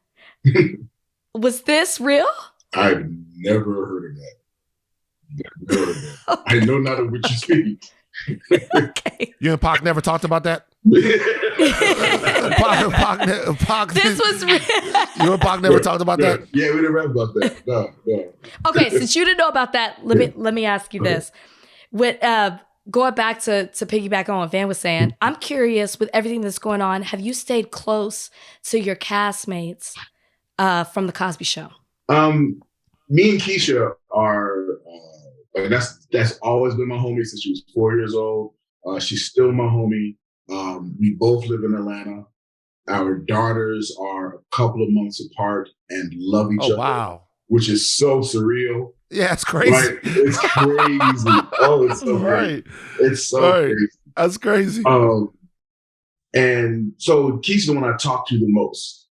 Was this real? I've never heard of that. Never heard of that. I know not of which you speak. Okay. You and Pac never talked about that? Pac, this was real. You and Pac never talked about that? Yeah, we never read about that. No. Okay, since you didn't know about that, let me ask you this. With going back to piggyback on what Van was saying, I'm curious with everything that's going on, have you stayed close to your castmates from the Cosby Show? Me and Keisha are that's always been my homie since she was 4 years old. She's still my homie. We both live in Atlanta. Our daughters are a couple of months apart and love each other. Wow. Which is so surreal. Yeah, it's crazy. Right? It's crazy. Oh, it's so right. crazy. It's so crazy. That's crazy. And so Keisha's the one I talk to the most.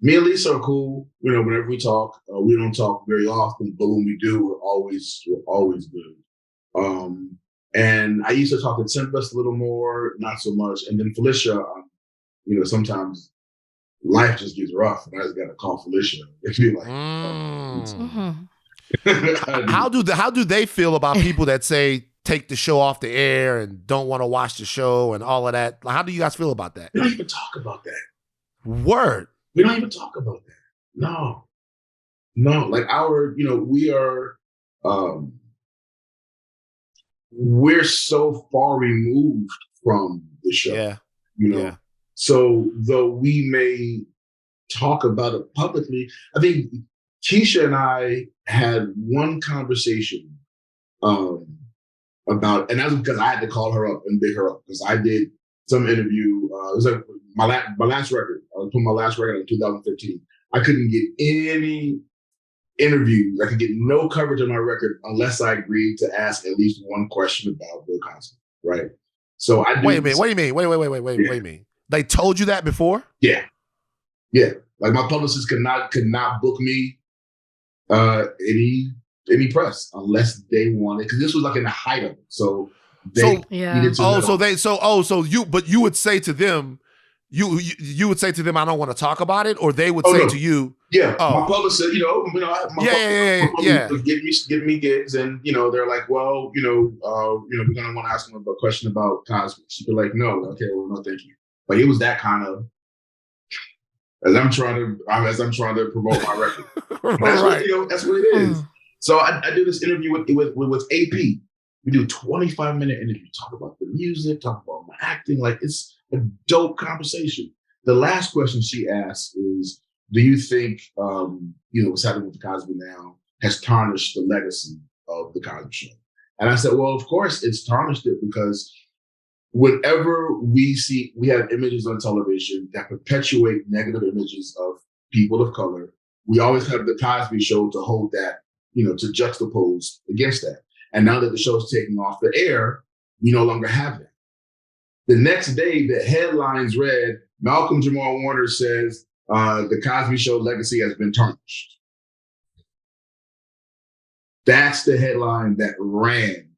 Me and Lisa are cool. Whenever we talk, we don't talk very often, but when we do, we're always good. And I used to talk to Tempest a little more, not so much. And then Felicia, sometimes life just gets rough, and I just got to call Felicia and be like, How do they feel about people that say take the show off the air and don't want to watch the show and all of that? How do you guys feel about that? We don't even talk about that. Word. We don't even talk about that. No. Like we are, we're so far removed from the show. Yeah. So though we may talk about it publicly, I think Keisha and I had one conversation about, and that was because I had to call her up and big her up because I did some interview. It was like my last record. I was putting my last record in 2015. I couldn't get any interviews. I could get no coverage on my record unless I agreed to ask at least one question about Bill Cosby. Right. So I wait a minute. Wait a minute. They told you that before? Yeah. Like my publicist could not book me any press unless they wanted, because this was like in the height of it. So they needed to know. But you would say to them, you would say to them, I don't want to talk about it, or they would say to you, my publicist, give me gigs, and they're like, well, we're gonna want to ask them a question about Cosby. She'd be like, no, okay, well, no, thank you. But it was that kind of, as I'm trying to promote my record. That's what it is. So I do this interview with AP. We do a 25-minute interview, talk about the music, talk about my acting. Like, it's a dope conversation. The last question she asked is, do you think, what's happening with the Cosby now has tarnished the legacy of the Cosby Show? And I said, well, of course it's tarnished it, because whenever we have images on television that perpetuate negative images of people of color, we always have the Cosby Show to hold that, to juxtapose against that. And now that the show's taking off the air, we no longer have that. The next day, the headlines read, Malcolm-Jamal Warner says, the Cosby Show legacy has been tarnished. That's the headline that ran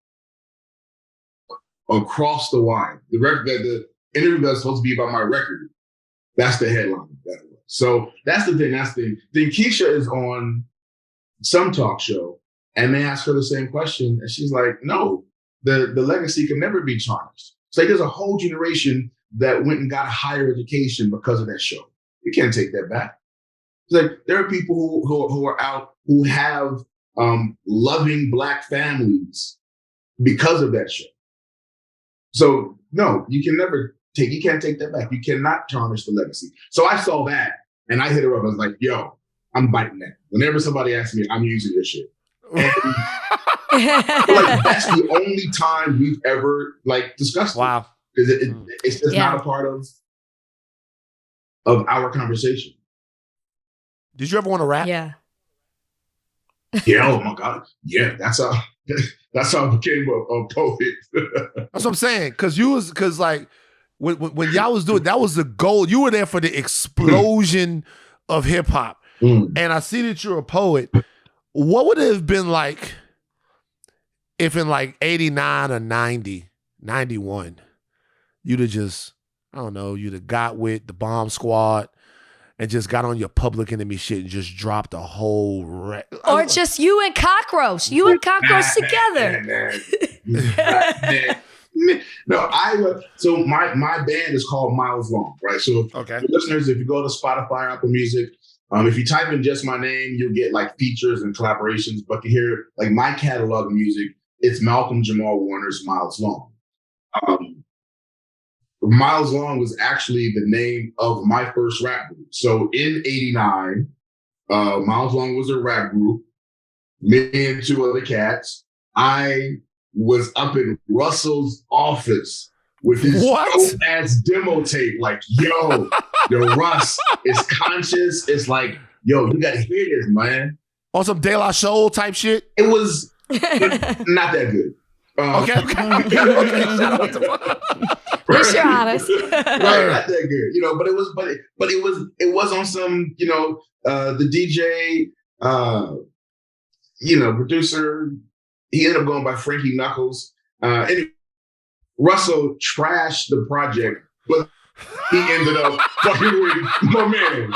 across the wire. The interview that's supposed to be about my record, that's the headline that was. So that's the thing. Then Keisha is on some talk show, and they ask her the same question, and she's like, no, the legacy can never be tarnished. It's like there's a whole generation that went and got a higher education because of that show. You can't take that back. It's like there are people who are out who have loving Black families because of that show. So no, you can't take that back. You cannot tarnish the legacy. So I saw that and I hit her up. I was like, yo, I'm biting that. Whenever somebody asks me, I'm using your shit. Like, that's the only time we've ever discussed it. Because it's just not a part of our conversation. Did you ever want to rap? Yeah. Yeah, oh my God. Yeah, that's how I became a poet. That's what I'm saying. Because when y'all was doing, that was the goal. You were there for the explosion of hip hop. And I see that you're a poet. What would it have been like if in 89 or 90, 91, you'd have just, I don't know, you'd have got with the Bomb Squad and just got on your Public Enemy shit and just dropped a whole or just you and Cockroach. You and Cockroach together. No, so my band is called Miles Long, right? So listeners, if you go to Spotify, Apple Music, if you type in just my name, you'll get features and collaborations. But to hear my catalog of music, it's Malcolm-Jamal Warner's Miles Long. Miles Long was actually the name of my first rap group. So in '89, Miles Long was a rap group. Me and two other cats. I was up in Russell's office with his dope-ass demo tape. Yo, Russ is conscious. It's yo, you gotta hear this, man. On some De La Soul type shit? It was not that good. Okay. Okay. Shout out to At least you're honest. Right, not that good, you know. But it was on some, you know, the DJ, you know, producer. He ended up going by Frankie Knuckles. Anyway, Russell trashed the project, but he ended up fucking with my man.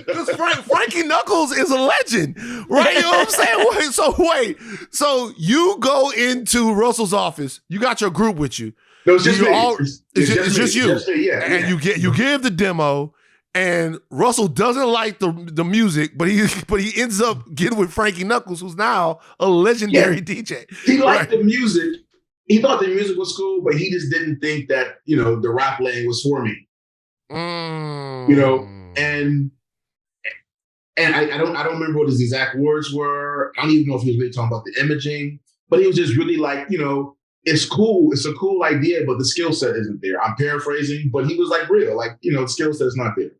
Because Frankie Knuckles is a legend, right? You know what I'm saying? Wait. So you go into Russell's office. You got your group with you. No, it's just me. It's just you. Just me, yeah, and you give the demo, and Russell doesn't like the music, but he ends up getting with Frankie Knuckles, who's now a legendary DJ. He liked the music. He thought the music was cool, but he just didn't think that, you know, the rap lane was for me. You know, and I don't remember what his exact words were. I don't even know if he was really talking about the imaging, but he was just really like, you know, it's cool. It's a cool idea, but the skill set isn't there. I'm paraphrasing, but he was like real, like, you know, the skill set is not there.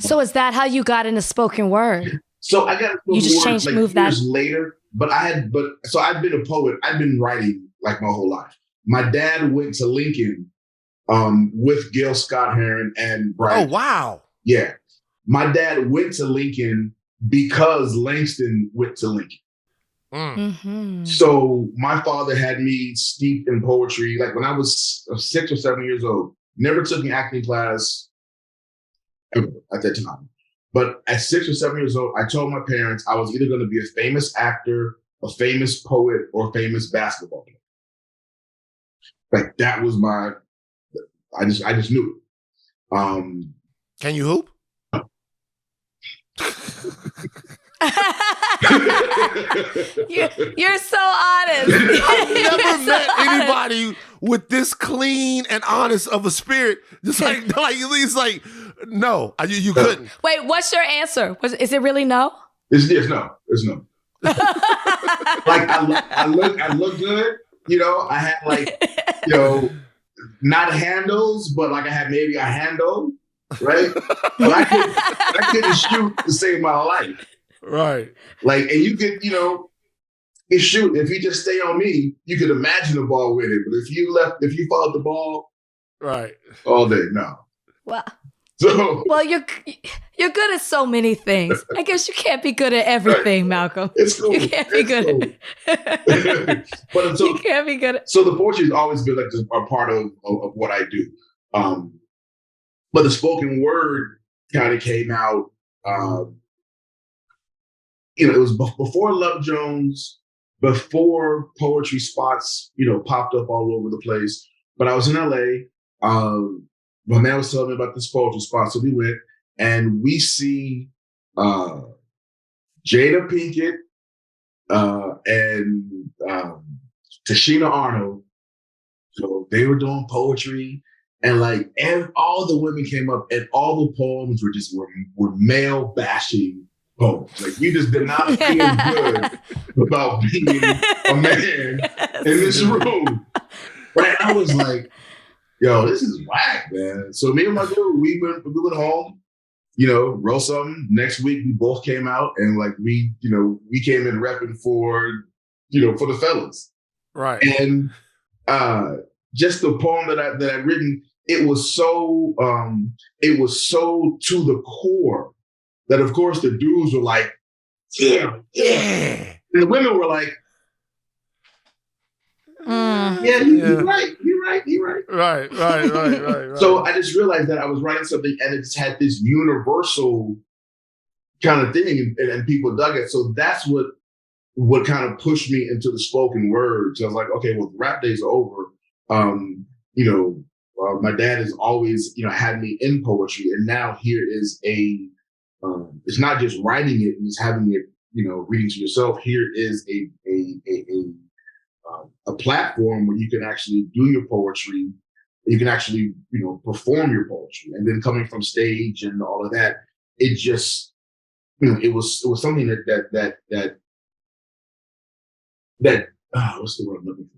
So is that how you got into spoken word? So I got you just changed, like moved years that later. So I've been a poet. I've been writing like my whole life. My dad went to Lincoln with Gil Scott-Heron and Brian. Oh, wow. Yeah. My dad went to Lincoln because Langston went to Lincoln. Mm-hmm. So my father had me steeped in poetry. Like when I was 6 or 7 years old, never took an acting class ever at that time. But at 6 or 7 years old, I told my parents I was either going to be a famous actor, a famous poet, or a famous basketball player. Like that was I just knew it. Can you hoop? You're so honest. I've never met anybody with this clean and honest of a spirit. Just like it's like, no, you couldn't. Wait, what's your answer? Is it really no? It's no. It's no. Like I look good. You know, I had like, you know, not handles, but like I had maybe a handle, right? But I couldn't shoot to save my life. Right. Like, and you could, you know, shoot, if you just stay on me, you could imagine the ball with it. But if you followed the ball, right, all day, no. Well, so you're good at so many things. I guess you can't be good at everything, right. Malcolm. It's cool. You can't be good at But so, you can't be good at so the poetry has always been like just a part of what I do. But the spoken word kind of came out, you know, it was before Love Jones, before poetry spots, you know, popped up all over the place. But I was in LA. My man was telling me about this poetry spot. So we went and we see Jada Pinkett and Tashina Arnold. So they were doing poetry. And like all the women came up and all the poems were male bashing poems. Like you just did not feel good about being a man in this room. Right? I was like, yo, this is whack, man. So me and my dude, we went home, you know, wrote something. Next week we both came out and like we came in repping for, you know, for the fellas. Right. And just the poem that I'd written, it was so to the core that of course the dudes were like, yeah. And the women were like, you're right. Right. So I just realized that I was writing something and it just had this universal kind of thing and people dug it. So that's what kind of pushed me into the spoken word. So I was like, okay, well, the rap days are over. You know, my dad has always, you know, had me in poetry, and now here is it's not just writing it and just having it, you know, reading to yourself. Here is a platform where you can actually do your poetry. You can actually, you know, perform your poetry, and then coming from stage and all of that, it just, you know, it was something that what's the word I'm looking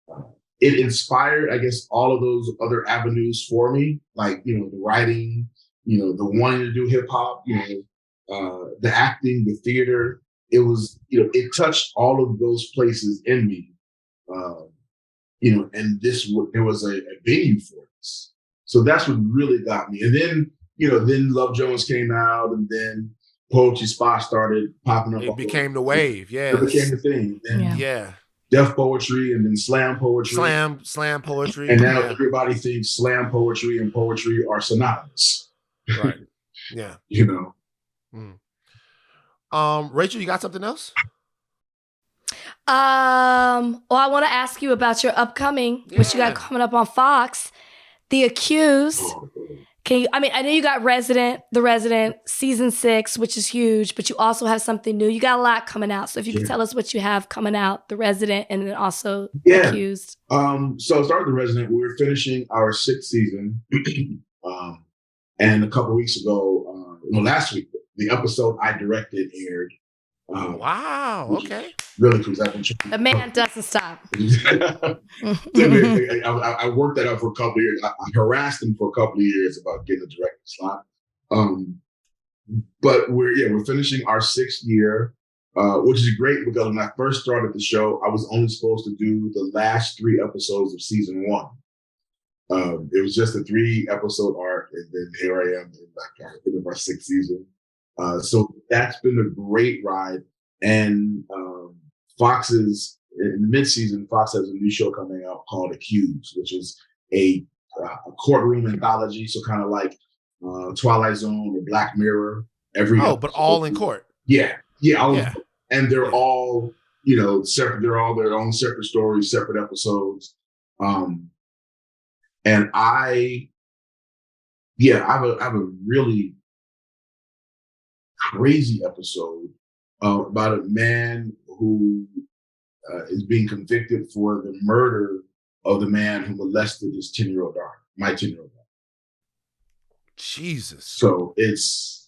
for? It inspired, I guess, all of those other avenues for me, like, you know, the writing, you know, the wanting to do hip hop, you know, the acting, the theater. it was, it touched all of those places in me, and there was a venue for this. So that's what really got me. And then, then Love Jones came out, and then Poetry Spot started popping up. It became the wave. Yeah. It became the thing. Then Def Poetry, and then Slam Poetry. Slam Poetry. And now everybody thinks Slam Poetry and poetry are synonymous. Right. Yeah. Rachel, you got something else? Well, I want to ask you about your upcoming, which you got coming up on Fox, The Accused. I know you got The Resident, season 6, which is huge, but you also have something new. You got a lot coming out. So if you could tell us what you have coming out, The Resident, and then also The Accused. So starting The Resident, we're finishing our 6th season. And a couple weeks ago, last week, the episode I directed aired. Wow. Okay. Really cool. The man doesn't stop. I worked that out for a couple of years. I harassed him for a couple of years about getting a directing slot. But we're finishing our 6th year, which is great because when I first started the show, I was only supposed to do the last 3 episodes of season 1. It was just a 3-episode arc, and then here I am in our 6th season. So that's been a great ride. And Fox's, in the mid-season, Fox has a new show coming out called Accused, which is a courtroom anthology. So kind of like Twilight Zone or Black Mirror. But all in court. Yeah. And they're all, separate. They're all their own separate stories, separate episodes. And I have a really crazy episode about a man who is being convicted for the murder of the man who molested his 10-year-old daughter, my 10-year-old daughter. Jesus. So it's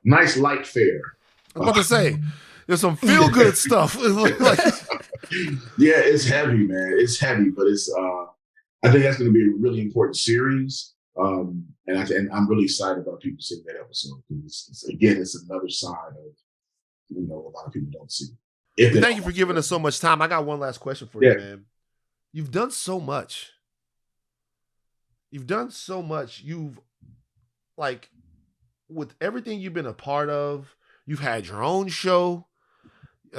nice light fare. I'm about to say, there's some feel good stuff. Yeah, it's heavy, man. It's heavy, but it's I think that's going to be a really important series. And I'm really excited about people seeing that episode because it's another side of a lot of people don't see. Thank you for giving us so much time. I got one last question for you, man. You've done so much. You've with everything you've been a part of. You've had your own show.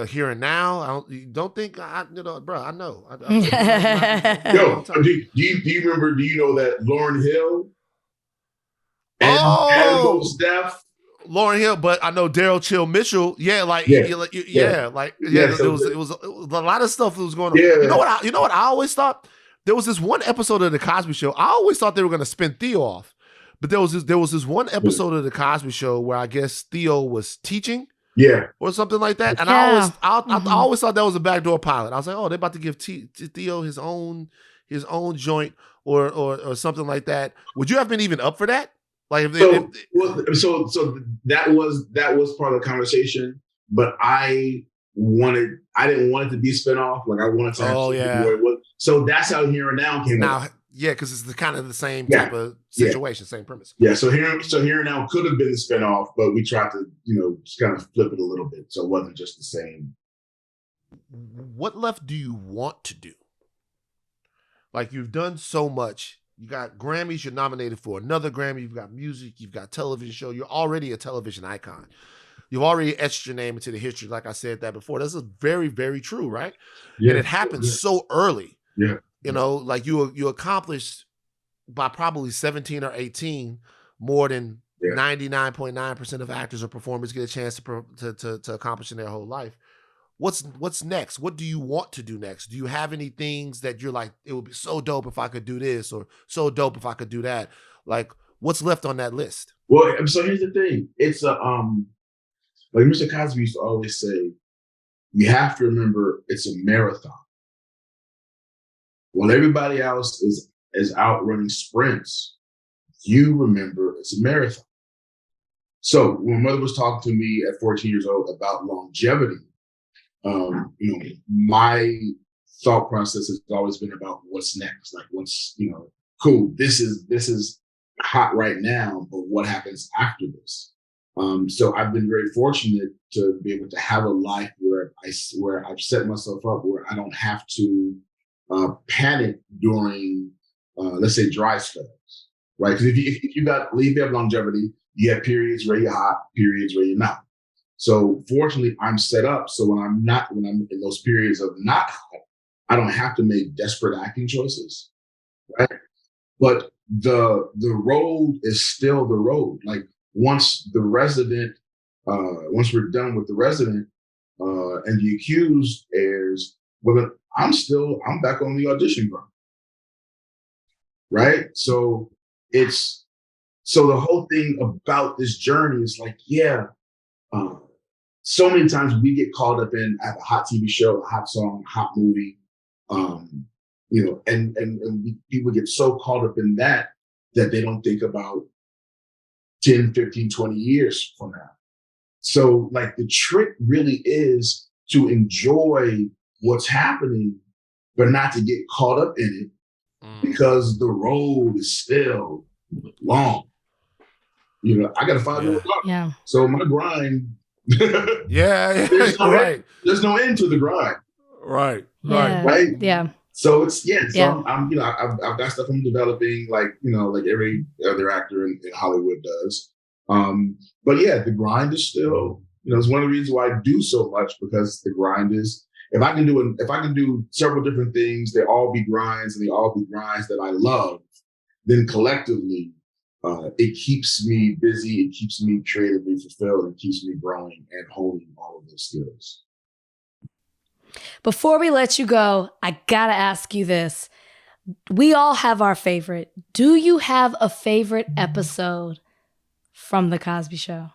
Here and Now. Don't think bro. I know. Do you remember? Do you know that Lauryn Hill and Mos Def? Lauryn Hill, but I know Daryl Chill Mitchell. There was a lot of stuff that was going on. Yeah. You know what I always thought? There was this one episode of the Cosby Show. I always thought they were going to spin Theo off, but there was this one episode of the Cosby Show where I guess Theo was teaching. Yeah, or something like that, and I always thought that was a backdoor pilot. I was like, oh, they're about to give Theo his own joint or something like that. Would you have been even up for that? Like, so that was part of the conversation, but I didn't want it to be a spinoff. Like I wanted to. Where it was. So that's how Here and Now came out. Yeah, because it's kind of the same type of situation, same premise. Yeah, so Here and Now could have been the spinoff, but we tried to, just kind of flip it a little bit, so it wasn't just the same. What left do you want to do? Like, you've done so much. You got Grammys, you're nominated for another Grammy, you've got music, you've got television show, you're already a television icon. You've already etched your name into the history, like I said that before. This is very, very true, right? Yeah. And it happened so early. Yeah. Like you accomplished by probably 17 or 18 more than 99.9% of actors or performers get a chance to accomplish in their whole life. What's next? What do you want to do next? Do you have any things that you're like, it would be so dope if I could do this, or so dope if I could do that? Like, what's left on that list? Well, so here's the thing. It's like Mr. Cosby used to always say, you have to remember it's a marathon. While everybody else is out running sprints, you remember it's a marathon. So when my mother was talking to me at 14 years old about longevity, my thought process has always been about what's next. Like, what's, cool. This is hot right now, but what happens after this? So I've been very fortunate to be able to have a life where I've set myself up where I don't have to panic during, let's say, dry spells, right? Because if you have longevity, you have periods where you're hot, periods where you're not. So fortunately, I'm set up so when I'm in those periods of not hot, I don't have to make desperate acting choices, right? But the road is still the road. Like once we're done with the resident and the accused airs, well, I'm back on the audition ground, right? So the whole thing about this journey is like, so many times we get caught up in a hot TV show, a hot song, a hot movie, and people get so caught up in that they don't think about 10, 15, 20 years from now. So like the trick really is to enjoy what's happening, but not to get caught up in it because the road is still long. I got to find out. Yeah. So my grind. Yeah. There's no end to the grind. Right. Yeah. Right. Yeah. So I'm I've got stuff I'm developing, like every other actor in Hollywood does. But yeah, the grind is still, it's one of the reasons why I do so much, because the grind is, if I can do several different things, they all be grinds, and they all be grinds that I love, then collectively, it keeps me busy, it keeps me creatively fulfilled, it keeps me growing and honing all of those skills. Before we let you go, I gotta ask you this. We all have our favorite. Do you have a favorite episode from The Cosby Show?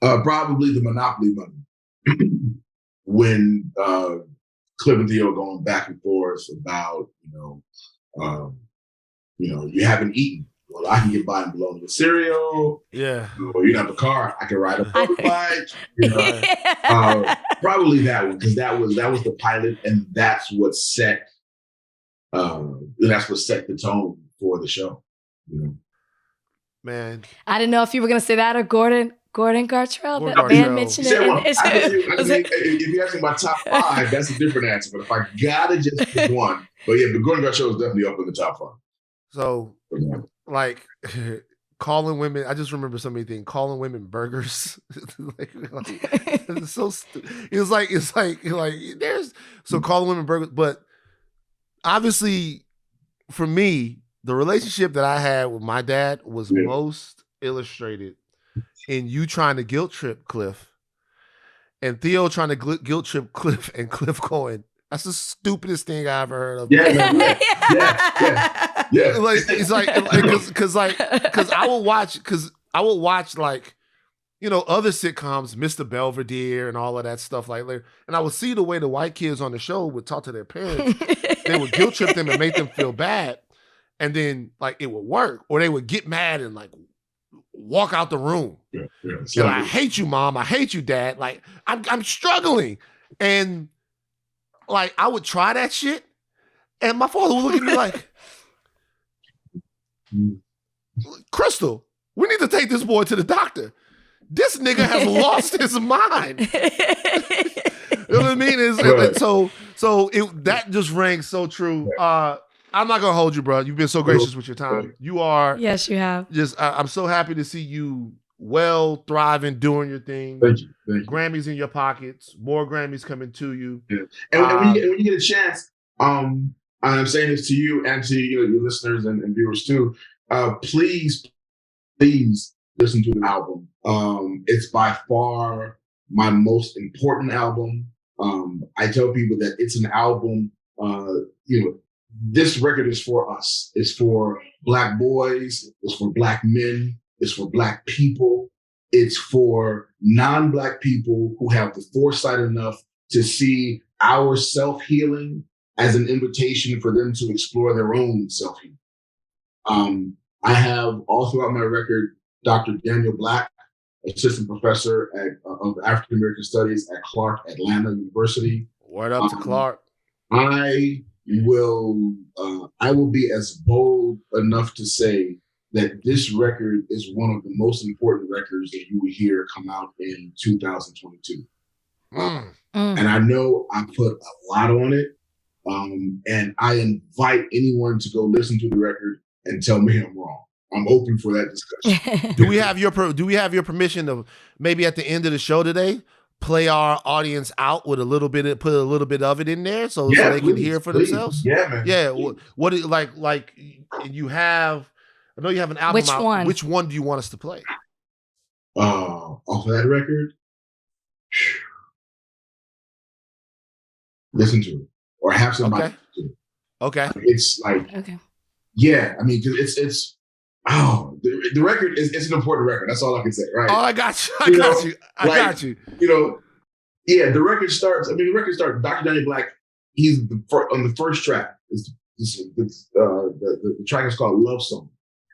Probably the Monopoly money. When Cliff and Theo going back and forth about, you haven't eaten. Well, I can get by and blow the cereal. Yeah. Or you have a car, I can ride a motorbike. Probably that one, because that was the pilot, and that's what set the tone for the show. Man, I didn't know if you were gonna say that or Gordon Gartrell. That Gartrell. man mentioned it. If you ask me my top 5, that's a different answer. But if I gotta just pick one, but Gordon Gartrell is definitely up in the top 5. So, like, calling women, I just remember so many things. Calling women burgers, it's so stupid. It's like there's calling women burgers, but obviously, for me, the relationship that I had with my dad was most illustrated in you trying to guilt trip Cliff, and Theo trying to guilt trip Cliff, and Cliff going, "That's the stupidest thing I ever heard of." Yeah. Because I will watch like, other sitcoms, Mr. Belvedere and all of that stuff like that, and I would see the way the white kids on the show would talk to their parents. They would guilt trip them and make them feel bad, and then like it would work, or they would get mad and like walk out the room. I hate you, Mom. I hate you, Dad. Like I'm struggling, and like I would try that shit, and my father would look at me like, "Crystal, we need to take this boy to the doctor. This nigga has lost his mind." You know what I mean? That just rang so true. I'm not gonna hold you, bro. You've been so gracious with your time. You are. Yes, you have. I'm so happy to see you thriving, doing your thing. Thank you. Grammys in your pockets. More Grammys coming to you. Yeah. And when you get a chance, I'm saying this to you and to your listeners and viewers too. Please listen to the album. It's by far my most important album. I tell people that it's an album. This record is for us. It's for Black boys. It's for Black men. It's for Black people. It's for non-Black people who have the foresight enough to see our self-healing as an invitation for them to explore their own self-healing. I have all throughout my record, Dr. Daniel Black, assistant professor of African American Studies at Clark Atlanta University. Word up to Clark. I will be as bold enough to say that this record is one of the most important records that you will hear come out in 2022. And I know I put a lot on it. And I invite anyone to go listen to the record and tell me I'm wrong. I'm open for that discussion. Do we have your permission to maybe at the end of the show today play our audience out with put a little bit of it in there so they can hear for themselves? Yeah, man. Yeah. What is like you have? I know you have an album Which out. one? Which one do you want us to play? Off of that record, listen to it or have somebody listen to it. Okay. It's like yeah. I mean, it's the record is an important record. That's all I can say, right? Oh, I got you. I got you. You know, yeah. The record starts. Dr. Donnie Black. He's on the first track. The track is called "Love Song."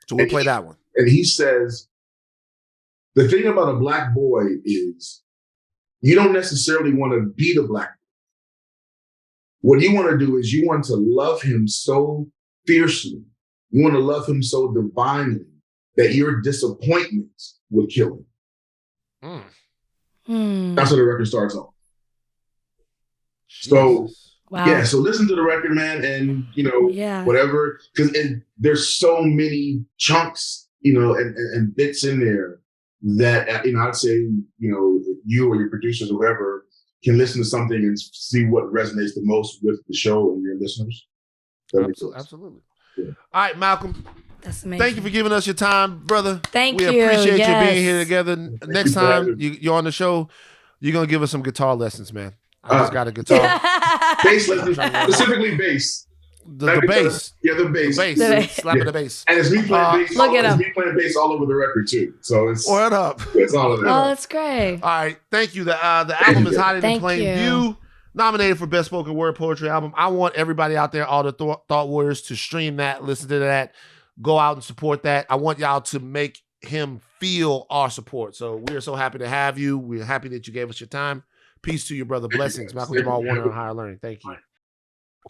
So we'll play that one. And he says, the thing about a black boy is you don't necessarily want to be the black boy. What you want to do is you want to love him so fiercely. You want to love him so divinely that your disappointment would kill him. That's what the record starts off. So, yeah, so listen to the record, man, and, whatever, because there's so many chunks, and bits in there that, I'd say, you or your producers or whoever can listen to something and see what resonates the most with the show and your listeners. Absolutely. Yeah. All right, Malcolm. That's amazing. Thank you for giving us your time, brother. Thank you. We appreciate you being here together. Next time you're on the show, you're going to give us some guitar lessons, man. I just got a guitar. Bass lessons, specifically bass. The bass. Yeah, the bass. The bass. Slapping the bass. And it's me playing bass. Look at him. It's me playing bass all over the record, too. So it's... Word up. It's all of that. Oh, that's great. All right. Thank you. The album is Hiding in Plain View. Nominated for Best Spoken Word Poetry Album. I want everybody out there, all the Thought Warriors, to stream that, listen to that, go out and support that. I want y'all to make him feel our support. So we are so happy to have you. We're happy that you gave us your time. Peace to you, brother. Blessings. Malcolm-Jamal Warner on Higher Learning. Thank you.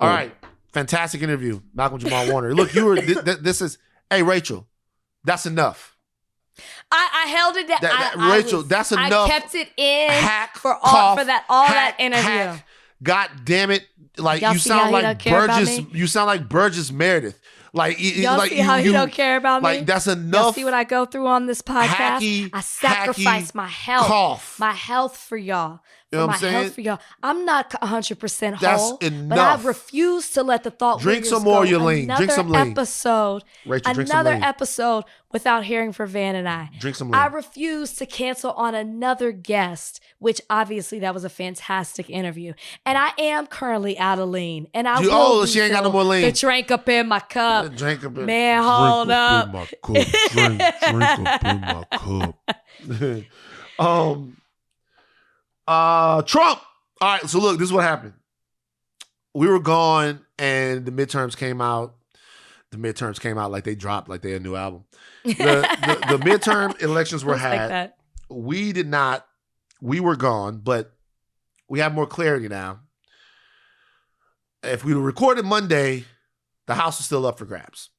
All right. Fantastic interview, Malcolm-Jamal Warner. Look, you were, this is, hey, Rachel, that's enough. I held it down. Rachel, that's enough. I kept it in for that interview. Hack. God damn it! Like y'all you sound like Burgess. Me? You sound like Burgess Meredith. Like y'all like see how he don't care about me. Like that's enough. Y'all see what I go through on this podcast. I sacrifice my health, for y'all. You know what I'm saying? Health for y'all. I'm not 100% That's whole, enough. but I refuse to let the thought drink some more, Yolene. Drink some lean. Another episode without hearing from Van and I. Drink some lean. I refuse to cancel on another guest, which obviously that was a fantastic interview. And I am currently out of lean, and I will. She ain't got no more lean. The drink up in my cup. Drink up in man. Hold up. Drink up in my cup. Trump. All right, so look, this is what happened. We were gone and the midterms came out. The midterms came out like they dropped, like they had a new album. The midterm elections were had. Like we did not. We were gone, but we have more clarity now. If we were recorded Monday, the House is still up for grabs.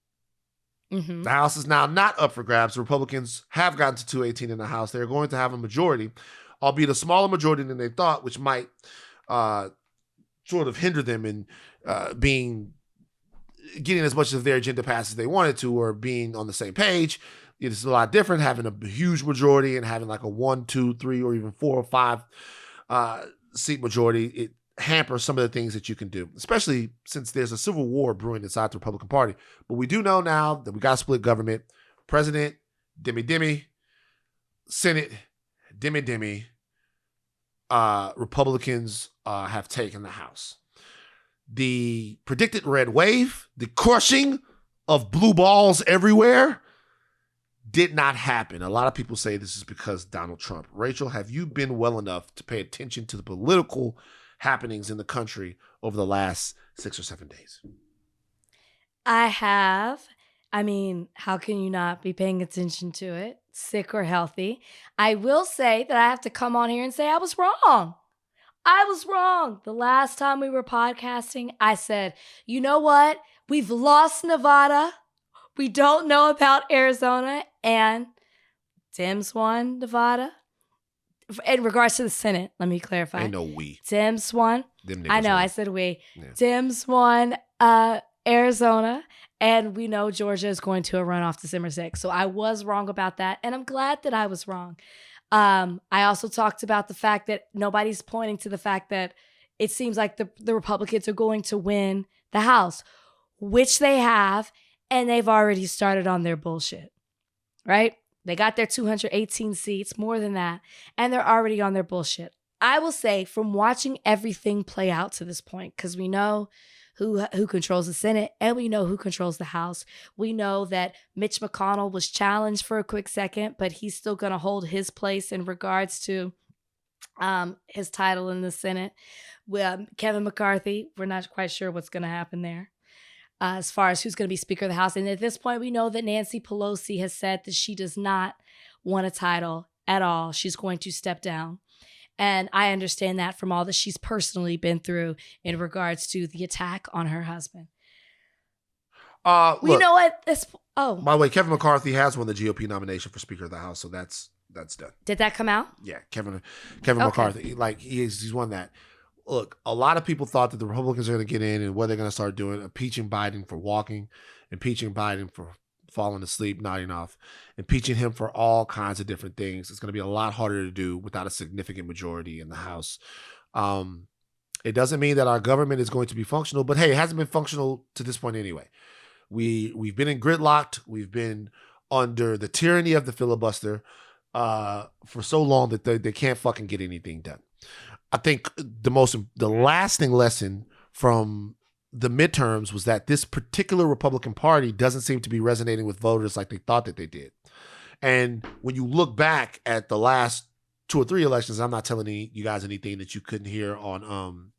Mm-hmm. The House is now not up for grabs. The Republicans have gotten to 218 in the House. They're going to have a majority, albeit a smaller majority than they thought, which might sort of hinder them in getting as much of their agenda passed as they wanted to, or being on the same page. It's a lot different having a huge majority and having like a 1, 2, 3, or even 4 or 5 seat majority. It hampers some of the things that you can do, especially since there's a civil war brewing inside the Republican Party. But we do know now that we got to split government. President, dimmy. Senate, dimmy. Republicans have taken the House. The predicted red wave, the crushing of blue balls everywhere, did not happen. A lot of people say this is because Donald Trump. Rachel, have you been well enough to pay attention to the political happenings in the country over the last 6 or 7 days? I have. I mean, how can you not be paying attention to it, sick or healthy? I will say that I have to come on here and say I was wrong. I was wrong. The last time we were podcasting, I said, you know what? We've lost Nevada. We don't know about Arizona, and Dems won Nevada. In regards to the Senate, let me clarify. Ain't no we. Dems won. Them I niggas know, won. I said we. Yeah. Dems won Arizona, and we know Georgia is going to a runoff December 6th. So I was wrong about that, and I'm glad that I was wrong. I also talked about the fact that nobody's pointing to the fact that it seems like the Republicans are going to win the House, which they have, and they've already started on their bullshit, right? They got their 218 seats, more than that, and they're already on their bullshit. I will say, from watching everything play out to this point, because we know who controls the Senate and we know who controls the House. We know that Mitch McConnell was challenged for a quick second, but he's still going to hold his place in regards to his title in the Senate. Kevin McCarthy, we're not quite sure what's going to happen there as far as who's going to be Speaker of the House. And at this point, we know that Nancy Pelosi has said that she does not want a title at all. She's going to step down. And I understand that from all that she's personally been through in regards to the attack on her husband. Look, you know what? By the way, Kevin McCarthy has won the GOP nomination for Speaker of the House, so that's done. Did that come out? Yeah, Kevin McCarthy, like he's won that. Look, a lot of people thought that the Republicans are going to get in and what they're going to start doing, impeaching Biden for walking, impeaching Biden for falling asleep, nodding off, impeaching him for all kinds of different things. It's going to be a lot harder to do without a significant majority in the House. It doesn't mean that our government is going to be functional, but hey, it hasn't been functional to this point anyway. We've been in gridlocked. We've been under the tyranny of the filibuster for so long that they can't fucking get anything done. I think the lasting lesson from the midterms was that this particular Republican Party doesn't seem to be resonating with voters like they thought that they did. And when you look back at the last 2 or 3 elections, I'm not telling you guys anything that you couldn't hear on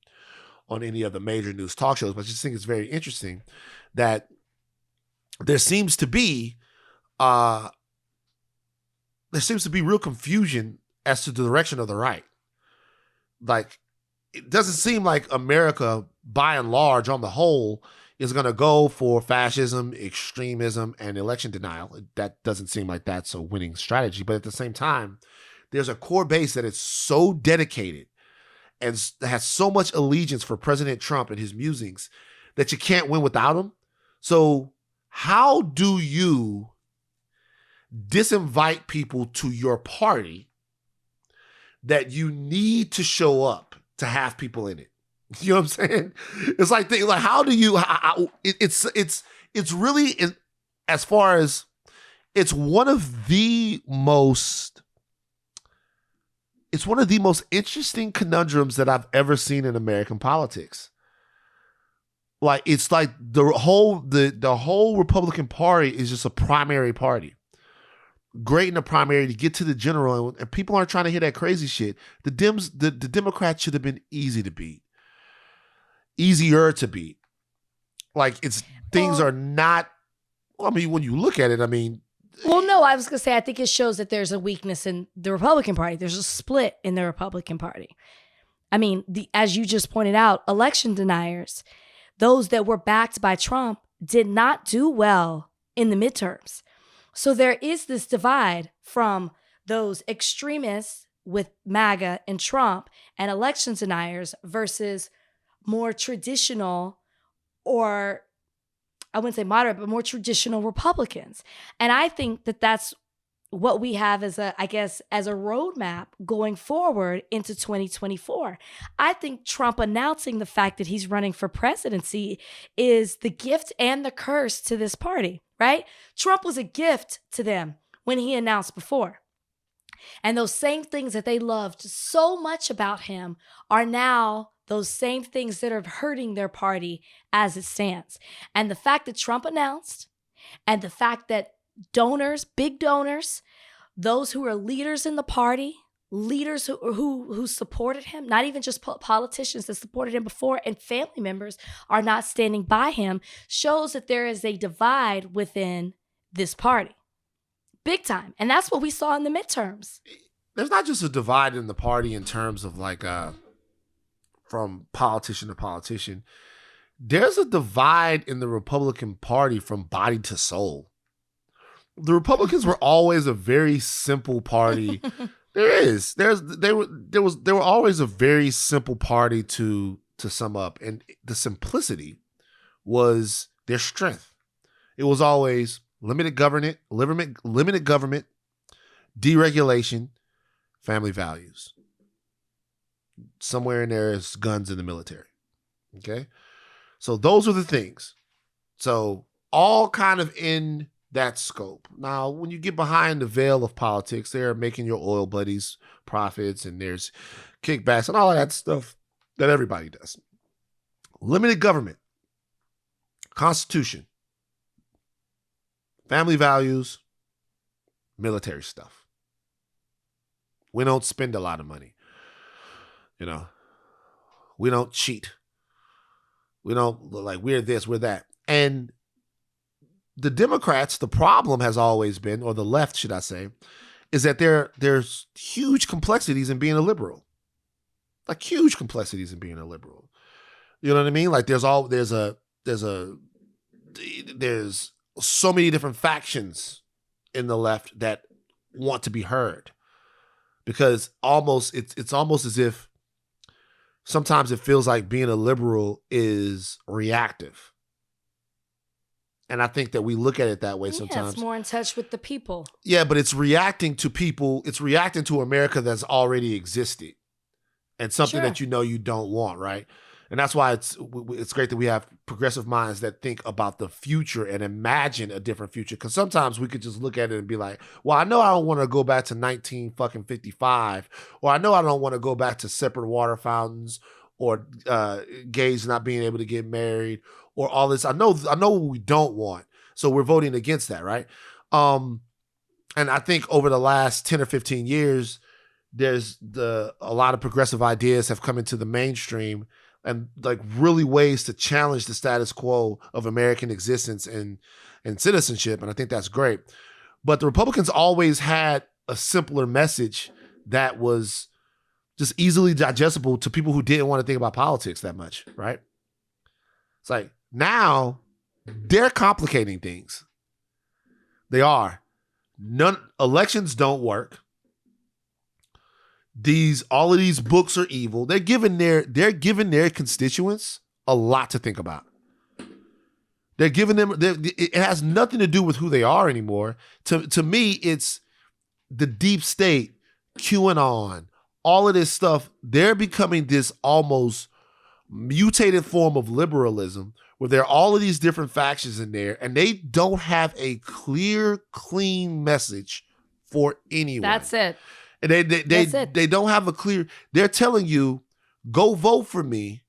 any of the major news talk shows, but I just think it's very interesting that there seems to be real confusion as to the direction of the right. Like, it doesn't seem like America, by and large, on the whole, is going to go for fascism, extremism, and election denial. That doesn't seem like that's a winning strategy. But at the same time, there's a core base that is so dedicated and has so much allegiance for President Trump and his musings that you can't win without him. So how do you disinvite people to your party that you need to show up to have people in it? You know what I'm saying? It's like how do you? It's really, as far as, it's one of the most interesting conundrums that I've ever seen in American politics. Like, it's like the whole Republican Party is just a primary party. Great in the primary to get to the general, and people aren't trying to hear that crazy shit. The Democrats should have been easier to beat. Like, things are not. I mean, when you look at it, I mean. Well, no, I was gonna say I think it shows that there's a weakness in the Republican Party. There's a split in the Republican Party. I mean, as you just pointed out, election deniers, those that were backed by Trump, did not do well in the midterms. So there is this divide from those extremists with MAGA and Trump and election deniers versus more traditional, or I wouldn't say moderate, but more traditional Republicans. And I think that that's what we have as a roadmap going forward into 2024. I think Trump announcing the fact that he's running for presidency is the gift and the curse to this party, right? Trump was a gift to them when he announced before. And those same things that they loved so much about him are now those same things that are hurting their party as it stands. And the fact that Trump announced, and the fact that donors, big donors, those who are leaders in the party, leaders who supported him, not even just politicians that supported him before, and family members are not standing by him, shows that there is a divide within this party. Big time. And that's what we saw in the midterms. There's not just a divide in the party in terms of like from politician to politician. there's a divide in the Republican Party from body to soul. The Republicans were always a very simple party. They were always a very simple party to sum up, and the simplicity was their strength. It was always limited government, deregulation, family values. Somewhere in there is guns in the military. Okay? So those are the things. So all kind of in that scope. Now, when you get behind the veil of politics, they're making your oil buddies profits, and there's kickbacks and all of that stuff that everybody does. Limited government, Constitution, family values, military stuff. We don't spend a lot of money. You know, we don't cheat. We don't like we're this, we're that. And the Democrats, the problem has always been, or the left, should I say, is that there's huge complexities in being a liberal. Like huge complexities in being a liberal. You know what I mean? Like there's so many different factions in the left that want to be heard. Because it's almost as if sometimes it feels like being a liberal is reactive. And I think that we look at it that way sometimes. It's more in touch with the people. Yeah, but it's reacting to people. It's reacting to America that's already existed and something that you know you don't want, right? And that's why it's great that we have progressive minds that think about the future and imagine a different future. Because sometimes we could just look at it and be like, well, I know I don't want to go back to 1955, or I know I don't want to go back to separate water fountains, or gays not being able to get married, or all this. I know what we don't want. So we're voting against that, right? And I think over the last 10 or 15 years, there's a lot of progressive ideas have come into the mainstream, and like really ways to challenge the status quo of American existence and citizenship. And I think that's great. But the Republicans always had a simpler message that was just easily digestible to people who didn't want to think about politics that much, right? It's like now they're complicating things. They are. Elections don't work. All of these books are evil. They're giving their constituents a lot to think about. They're giving them. It has nothing to do with who they are anymore. To me, it's the deep state, QAnon, all of this stuff. They're becoming this almost mutated form of liberalism, where there are all of these different factions in there, and they don't have a clear, clean message for anyone. That's it. And they don't have a clear, they're telling you, go vote for me,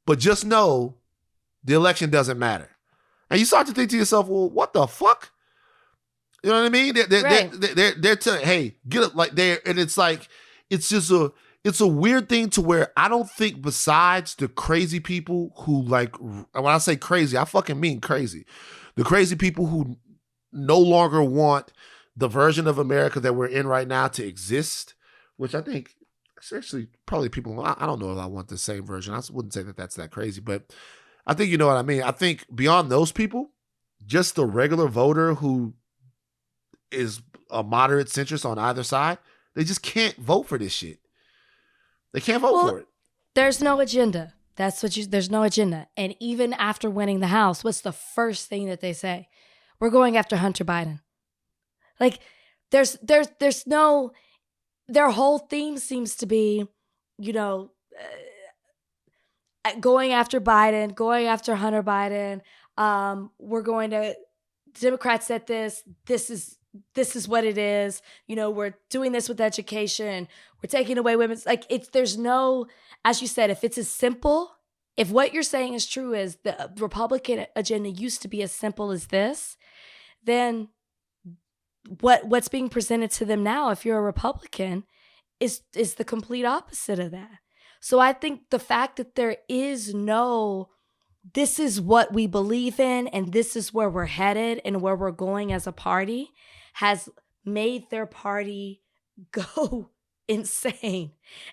but just know the election doesn't matter. And you start to think to yourself, well, what the fuck? You know what I mean? They're telling, hey, get up like there. And it's like, it's a weird thing to where I don't think besides the crazy people who like, when I say crazy, I fucking mean crazy. The crazy people who no longer want the version of America that we're in right now to exist, which I think it's actually probably people, I don't know if I want the same version. I wouldn't say that that's that crazy, but I think you know what I mean. I think beyond those people, just the regular voter who is a moderate centrist on either side, they just can't vote for this shit. They can't vote for it. There's no agenda. There's no agenda. And even after winning the House, what's the first thing that they say? We're going after Hunter Biden. Like, there's no, their whole theme seems to be, you know, going after Biden, going after Hunter Biden. We're going to, Democrats said this is what it is. You know, we're doing this with education. We're taking away women's, like, there's no, as you said, if it's as simple, if what you're saying is true, is the Republican agenda used to be as simple as this, then what's being presented to them now, if you're a Republican, is the complete opposite of that. So I think the fact that there is no, this is what we believe in and this is where we're headed and where we're going as a party, has made their party go insane.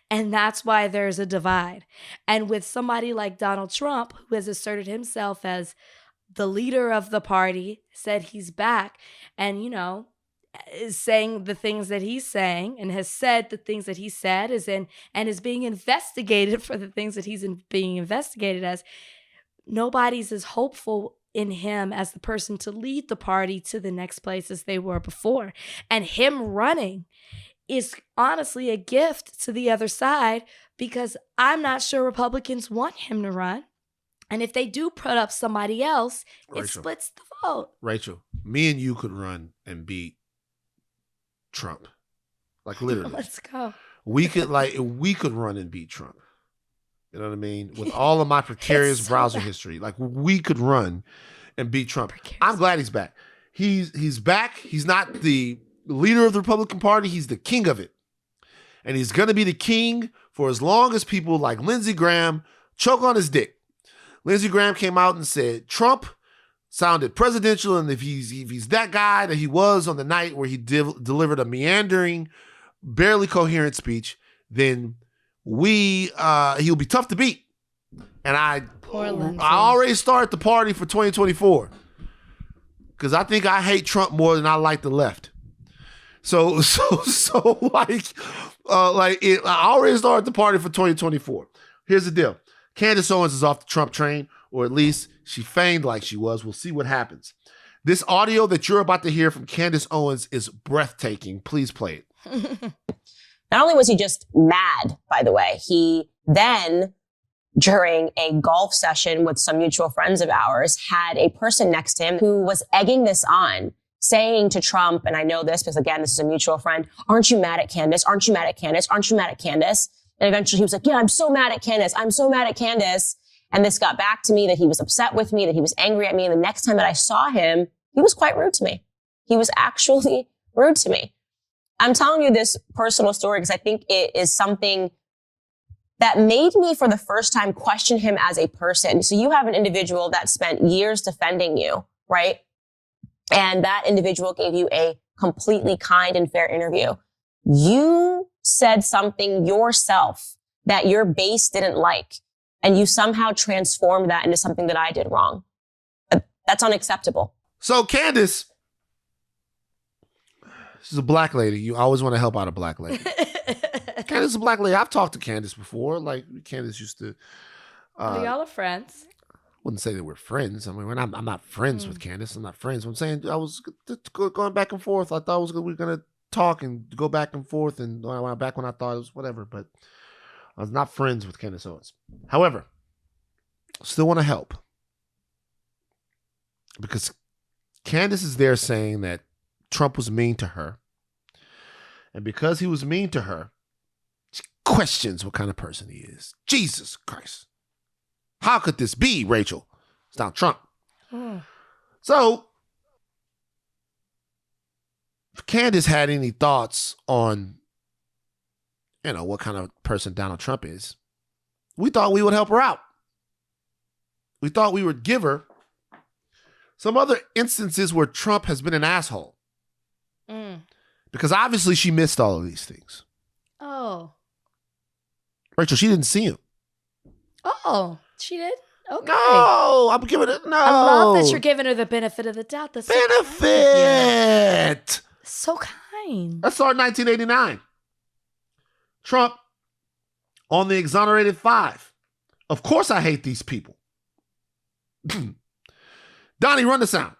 And that's why there's a divide. And with somebody like Donald Trump, who has asserted himself as the leader of the party, said he's back, and, is saying the things that he's saying and has said the things that he said and is being investigated for the things that he's being investigated as. Nobody's as hopeful in him as the person to lead the party to the next place as they were before. And him running is honestly a gift to the other side, because I'm not sure Republicans want him to run. And if they do put up somebody else, it splits the vote. Rachel, me and you could run and beat Trump. Like, literally. Let's go. We could run and beat Trump. You know what I mean? With all of my precarious browser history, like, we could run and beat Trump. I'm glad he's back. He's back. He's not the leader of the Republican Party. He's the king of it. And he's going to be the king for as long as people like Lindsey Graham choke on his dick. Lindsey Graham came out and said Trump sounded presidential, and if he's that guy that he was on the night where he delivered a meandering, barely coherent speech, then he'll be tough to beat. And I already started the party for 2024 because I think I hate Trump more than I like the left. So I already started the party for 2024. Here's the deal. Candace Owens is off the Trump train, or at least she feigned like she was. We'll see what happens. This audio that you're about to hear from Candace Owens is breathtaking. Please play it. Not only was he just mad, by the way, he then, during a golf session with some mutual friends of ours, had a person next to him who was egging this on, saying to Trump, and I know this because, again, this is a mutual friend, aren't you mad at Candace? Aren't you mad at Candace? Aren't you mad at Candace? And eventually he was like, yeah, I'm so mad at Candace. I'm so mad at Candace. And this got back to me that he was upset with me, that he was angry at me. And the next time that I saw him, he was quite rude to me. He was actually rude to me. I'm telling you this personal story because I think it is something that made me for the first time question him as a person. So you have an individual that spent years defending you, right? And that individual gave you a completely kind and fair interview. You said something yourself that your base didn't like, and you somehow transformed that into something that I did wrong. That's unacceptable. So Candace, she's a black lady. You always want to help out a black lady. Candace is a black lady. I've talked to Candace before. Like, Candace used to... y'all are friends. Wouldn't say that we're friends. I mean, I'm not friends with Candace. I'm not friends. I'm saying I was going back and forth. I thought we were going to talk and go back and forth, and back when I thought it was whatever, but I was not friends with Candace Owens. However, still want to help because Candace is there saying that Trump was mean to her, and because he was mean to her, she questions what kind of person he is. Jesus Christ. How could this be, Rachel? It's not Trump. So if Candace had any thoughts on, what kind of person Donald Trump is, we thought we would help her out. We thought we would give her some other instances where Trump has been an asshole. Because obviously she missed all of these things. Oh. Rachel, she didn't see him. Oh, she did? Okay. No, I'm giving it, no. I love that you're giving her the benefit of the doubt. That's benefit. So kind. That's our 1989. Trump on the exonerated 5. Of course I hate these people. Donnie, run the sound.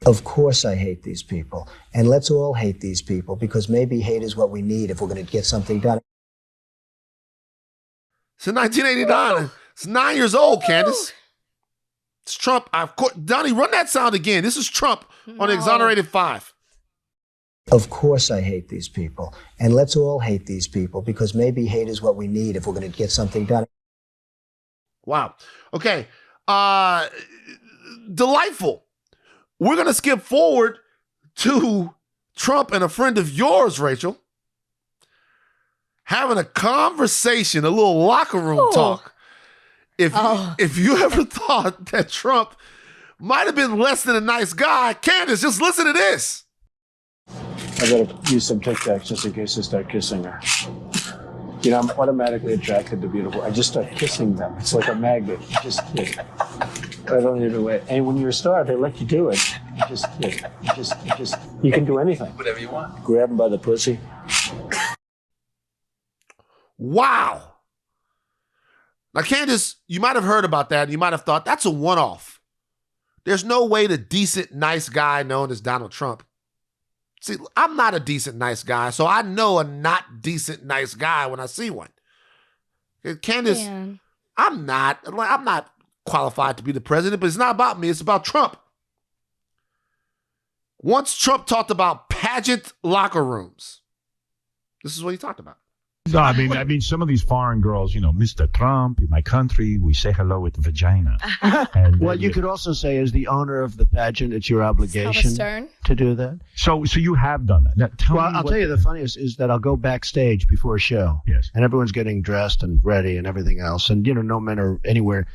Of course I hate these people. And let's all hate these people because maybe hate is what we need if we're going to get something done. It's 1989. It's 9 years old, Candace. It's Trump. Of course, Donnie, run that sound again. This is Trump on the exonerated 5. Of course I hate these people. And let's all hate these people because maybe hate is what we need if we're going to get something done. Wow. Okay. Delightful. We're going to skip forward to Trump and a friend of yours, Rachel, having a conversation, a little locker room talk. If you ever thought that Trump might have been less than a nice guy, Candace, just listen to this. I better use some Tic Tacs just in case I start kissing her. You know, I'm automatically attracted to beautiful. I just start kissing them. It's like a magnet. You just kiss. I don't even wait. And when you're a star, they let you do it. You just kiss. You can do anything. Whatever you want. Grab them by the pussy. Wow. Now, Candace, you might have heard about that. You might have thought that's a one-off. There's no way the decent, nice guy known as Donald Trump. See, I'm not a decent, nice guy, so I know a not decent, nice guy when I see one. Candace, Man. I'm not qualified to be the president, but it's not about me. It's about Trump. Once Trump talked about pageant locker rooms, this is what he talked about. No, I mean, some of these foreign girls, you know, Mr. Trump, in my country, we say hello with vagina. And Well, you could also say, as the owner of the pageant, it's your obligation Stern. to do that. So you have done that. Now, I'll tell you the funniest is that I'll go backstage before a show. Yes. And everyone's getting dressed and ready and everything else. And, you know, no men are anywhere.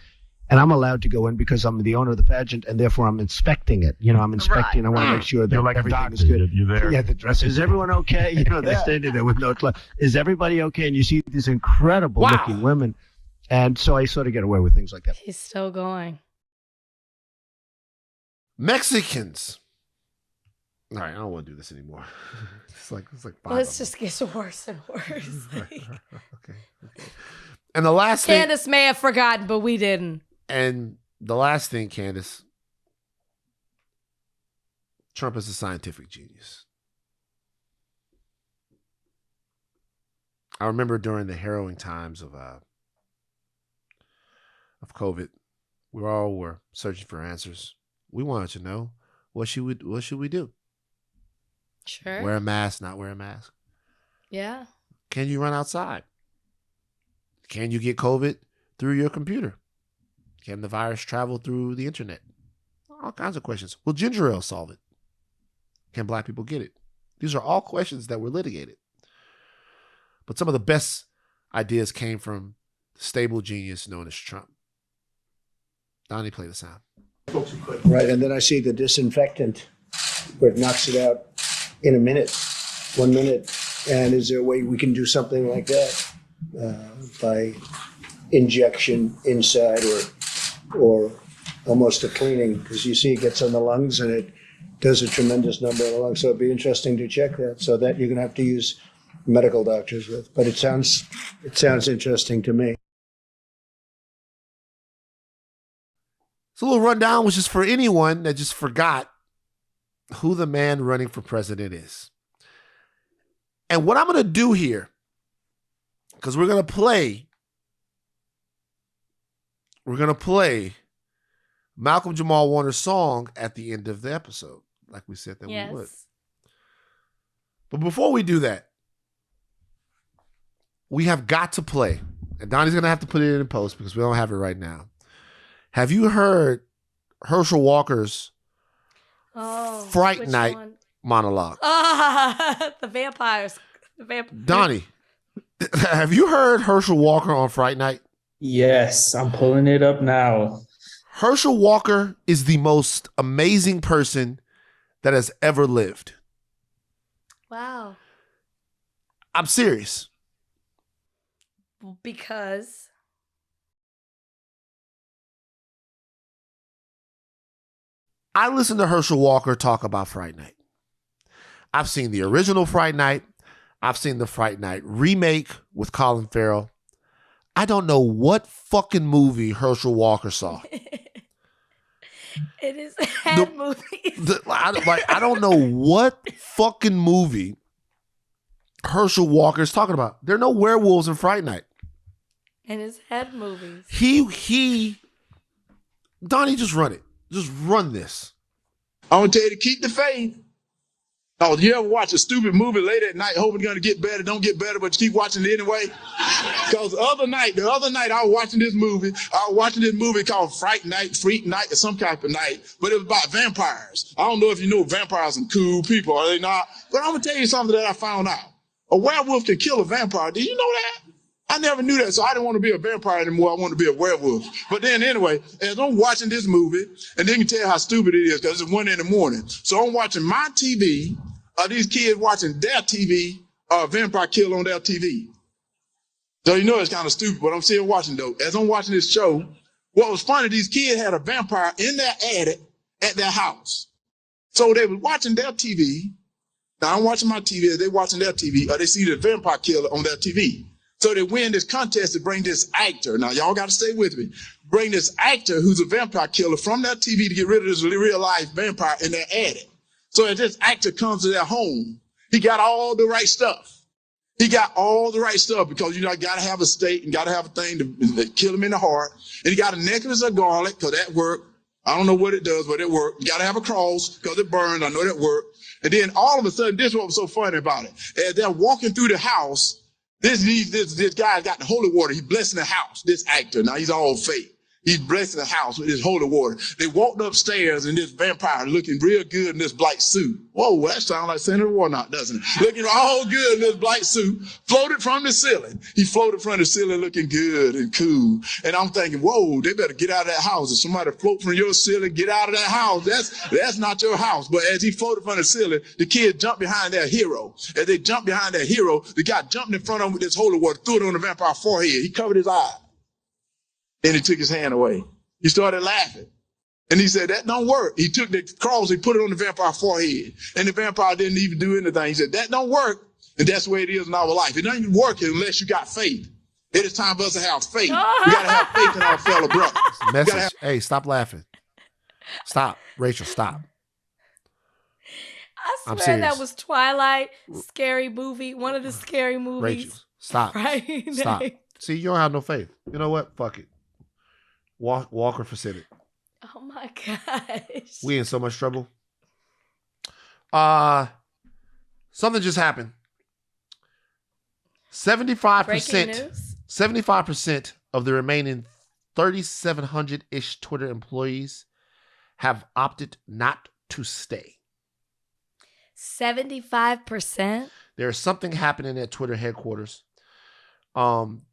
And I'm allowed to go in because I'm the owner of the pageant, and therefore I'm inspecting it. You know, I'm inspecting. I want to make sure that You're like a everything doctor. is good. You're there. Yeah, the dress. Is everyone okay? You know, they're standing there with no clothes. Is everybody okay? And you see these incredible looking women. And so I sort of get away with things like that. He's still going. Mexicans. All right, I don't want to do this anymore. It's like five. Well, it of just gets worse and worse. okay. And the last thing. Candace may have forgotten, but we didn't. And the last thing, Candace. Trump is a scientific genius. I remember during the harrowing times of COVID, we all were searching for answers. We wanted to know what should we do? Sure. Wear a mask, not wear a mask. Yeah. Can you run outside? Can you get COVID through your computer? Can the virus travel through the internet? All kinds of questions. Will ginger ale solve it? Can black people get it? These are all questions that were litigated. But some of the best ideas came from the stable genius known as Trump. Donnie, play the sound. Right, and then I see the disinfectant where it knocks it out in a minute, 1 minute. And is there a way we can do something like that by injection inside or almost a cleaning? Because you see it gets on the lungs and it does a tremendous number on the lungs. So it'd be interesting to check that. So that you're going to have to use medical doctors with. But it sounds interesting to me. So a little rundown was just for anyone that just forgot who the man running for president is. And what I'm going to do here, because we're going to play Malcolm-Jamal Warner's song at the end of the episode, like we said that we would. But before we do that, we have got to play, and Donnie's going to have to put it in post because we don't have it right now. Have you heard Herschel Walker's Fright Night monologue? The vampires. Donnie, have you heard Herschel Walker on Fright Night? Yes, I'm pulling it up now. Herschel Walker is the most amazing person that has ever lived. Wow. I'm serious. Because I listened to Herschel Walker talk about Fright Night. I've seen the original Fright Night. I've seen the Fright Night remake with Colin Farrell. I don't know what fucking movie Herschel Walker saw. it is head movies. I don't know what fucking movie Herschel Walker is talking about. There are no werewolves in Fright Night. And his head movies. Donnie, just run it. Just run this. I want to tell you to keep the faith. Oh, you ever watch a stupid movie late at night hoping it's going to get better, don't get better, but you keep watching it anyway? Because the other night I was watching this movie. I was watching this movie called Fright Night, Freak Night, or some type of night, but it was about vampires. I don't know if you know vampires are cool people, are they not? But I'm going to tell you something that I found out. A werewolf can kill a vampire. Did you know that? I never knew that, so I didn't want to be a vampire anymore. I wanted to be a werewolf. But then anyway, as I'm watching this movie, and they can tell how stupid it is because it's 1 a.m. So I'm watching my TV are these kids watching their TV or a vampire kill on their TV? So you know it's kind of stupid, but I'm still watching though. As I'm watching this show, what was funny, these kids had a vampire in their attic at their house. So they were watching their TV. Now I'm watching my TV, they watching their TV, or they see the vampire killer on their TV. So they win this contest to bring this actor. Now y'all got to stay with me. Bring this actor who's a vampire killer from their TV to get rid of this real life vampire in their attic. So as this actor comes to their home, he got all the right stuff. He got all the right stuff because, you know, I got to have a stake and got to have a thing to kill him in the heart. And he got a necklace of garlic because that worked. I don't know what it does, but it worked. You got to have a cross because it burned. I know that worked. And then all of a sudden, this is what was so funny about it. As they're walking through the house, this guy got the holy water. He's blessing the house, this actor. Now he's all fake. He's blessing the house with his holy water. They walked upstairs and this vampire looking real good in this black suit. Whoa, that sounds like Senator Warnock, doesn't it? Looking all good in this black suit, floated from the ceiling. He floated from the ceiling looking good and cool. And I'm thinking, whoa, they better get out of that house. If somebody float from your ceiling, get out of that house. That's not your house. But as he floated from the ceiling, the kid jumped behind their hero. As they jumped behind their hero, the guy jumped in front of him with this holy water, threw it on the vampire's forehead. He covered his eye. Then he took his hand away. He started laughing. And he said, that don't work. He took the cross, he put it on the vampire's forehead. And the vampire didn't even do anything. He said, that don't work. And that's the way it is in our life. It doesn't even work unless you got faith. It is time for us to have faith. We got to have faith in our fellow brothers. Message. Hey, stop laughing. Stop. Rachel, stop. I swear that was Twilight, scary movie, one of the scary movies. Rachel, stop. Friday night. Stop. See, you don't have no faith. You know what? Fuck it. Walker for Senate. Oh my gosh. We in so much trouble. Something just happened. 75% of the remaining 3,700-ish Twitter employees have opted not to stay. 75%? There's something happening at Twitter headquarters.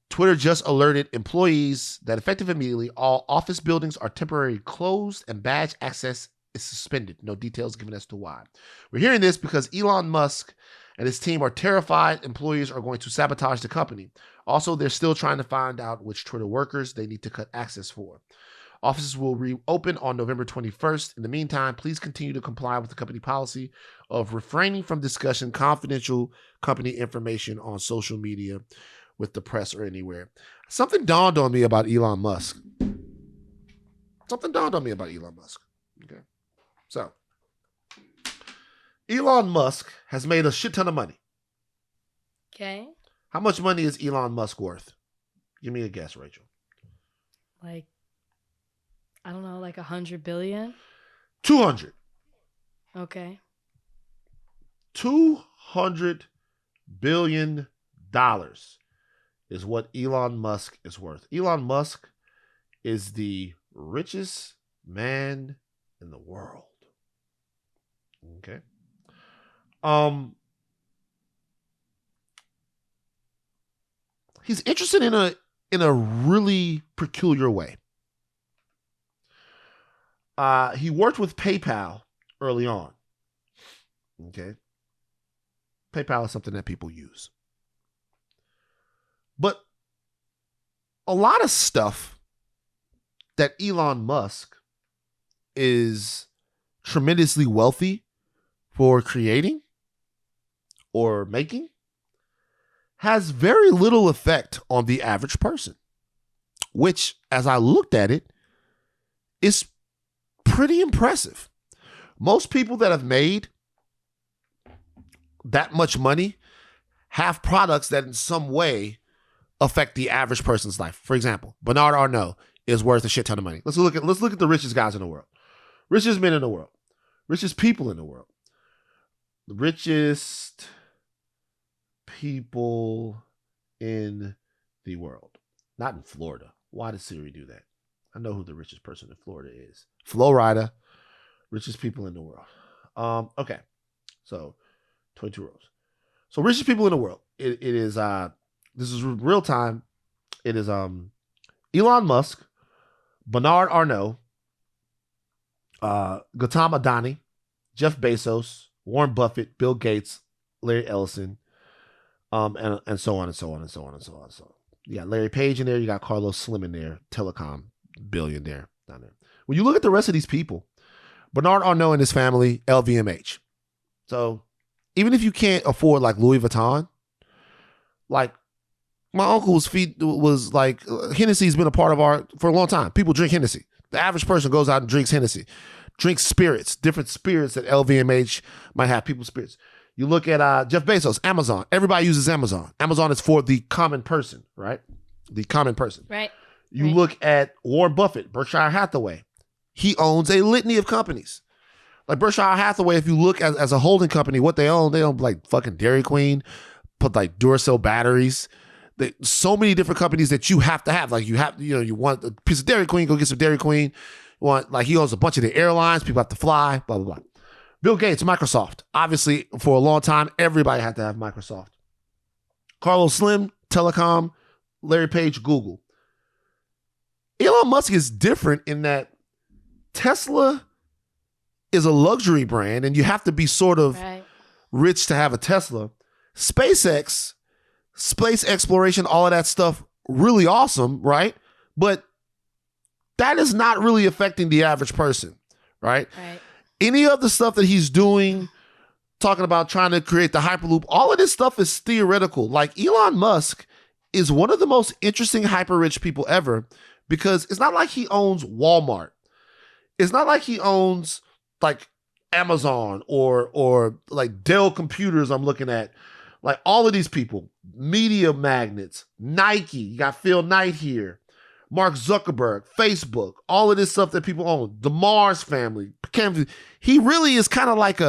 Twitter just alerted employees that effective immediately, all office buildings are temporarily closed and badge access is suspended. No details given as to why. We're hearing this because Elon Musk and his team are terrified employees are going to sabotage the company. Also, they're still trying to find out which Twitter workers they need to cut access for. Offices will reopen on November 21st. In the meantime, please continue to comply with the company policy of refraining from discussing confidential company information on social media with the press or anywhere. Something dawned on me about Elon Musk. Okay. So, Elon Musk has made a shit ton of money. Okay. How much money is Elon Musk worth? Give me a guess, Rachel. Like, I don't know, like 100 billion? 200. Okay. $200 billion is what Elon Musk is worth. Elon Musk is the richest man in the world. Okay. He's interested in a really peculiar way. He worked with PayPal early on. Okay. PayPal is something that people use. But a lot of stuff that Elon Musk is tremendously wealthy for creating or making has very little effect on the average person, which, as I looked at it, is pretty impressive. Most people that have made that much money have products that in some way affect the average person's life. For example, Bernard Arnault is worth a shit ton of money. Let's look at the richest guys in the world. Richest men in the world. Richest people in the world. The richest people in the world. Not in Florida. Why did Siri do that? I know who the richest person in Florida is. Florida. Richest people in the world. Okay. So 22 rows. So richest people in the world. It is this is real time. It is Elon Musk, Bernard Arnault, Gautam Adani, Jeff Bezos, Warren Buffett, Bill Gates, Larry Ellison, and so on and so on and so on and so on and so on. You got Larry Page in there. You got Carlos Slim in there, telecom billionaire down there. When you look at the rest of these people, Bernard Arnault and his family, LVMH. So even if you can't afford like Louis Vuitton, like my uncle's feet was like Hennessy's been a part of our for a long time. People drink Hennessy. The average person goes out and drinks Hennessy, drinks spirits, different spirits that LVMH might have. People's spirits. You look at Jeff Bezos, Amazon. Everybody uses Amazon. Amazon is for the common person, right? The common person. Right. You look at Warren Buffett, Berkshire Hathaway. He owns a litany of companies. Like Berkshire Hathaway, if you look as a holding company, what they own like fucking Dairy Queen, put like Duracell batteries. So many different companies that you have to have. Like you have, you want a piece of Dairy Queen, go get some Dairy Queen. You want, like he owns a bunch of the airlines, people have to fly, blah, blah, blah. Bill Gates, Microsoft. Obviously, for a long time, everybody had to have Microsoft. Carlos Slim, Telecom, Larry Page, Google. Elon Musk is different in that Tesla is a luxury brand and you have to be sort of rich to have a Tesla. SpaceX, space exploration, all of that stuff, really awesome, right? But that is not really affecting the average person, right? Any of the stuff that he's doing, talking about trying to create the Hyperloop, all of this stuff is theoretical. Like Elon Musk is one of the most interesting hyper-rich people ever because it's not like he owns Walmart. It's not like he owns like Amazon or like Dell Computers I'm looking at. Like all of these people, media magnets, Nike, you got Phil Knight here, Mark Zuckerberg, Facebook, all of this stuff that people own, the Mars family. He really is kind of like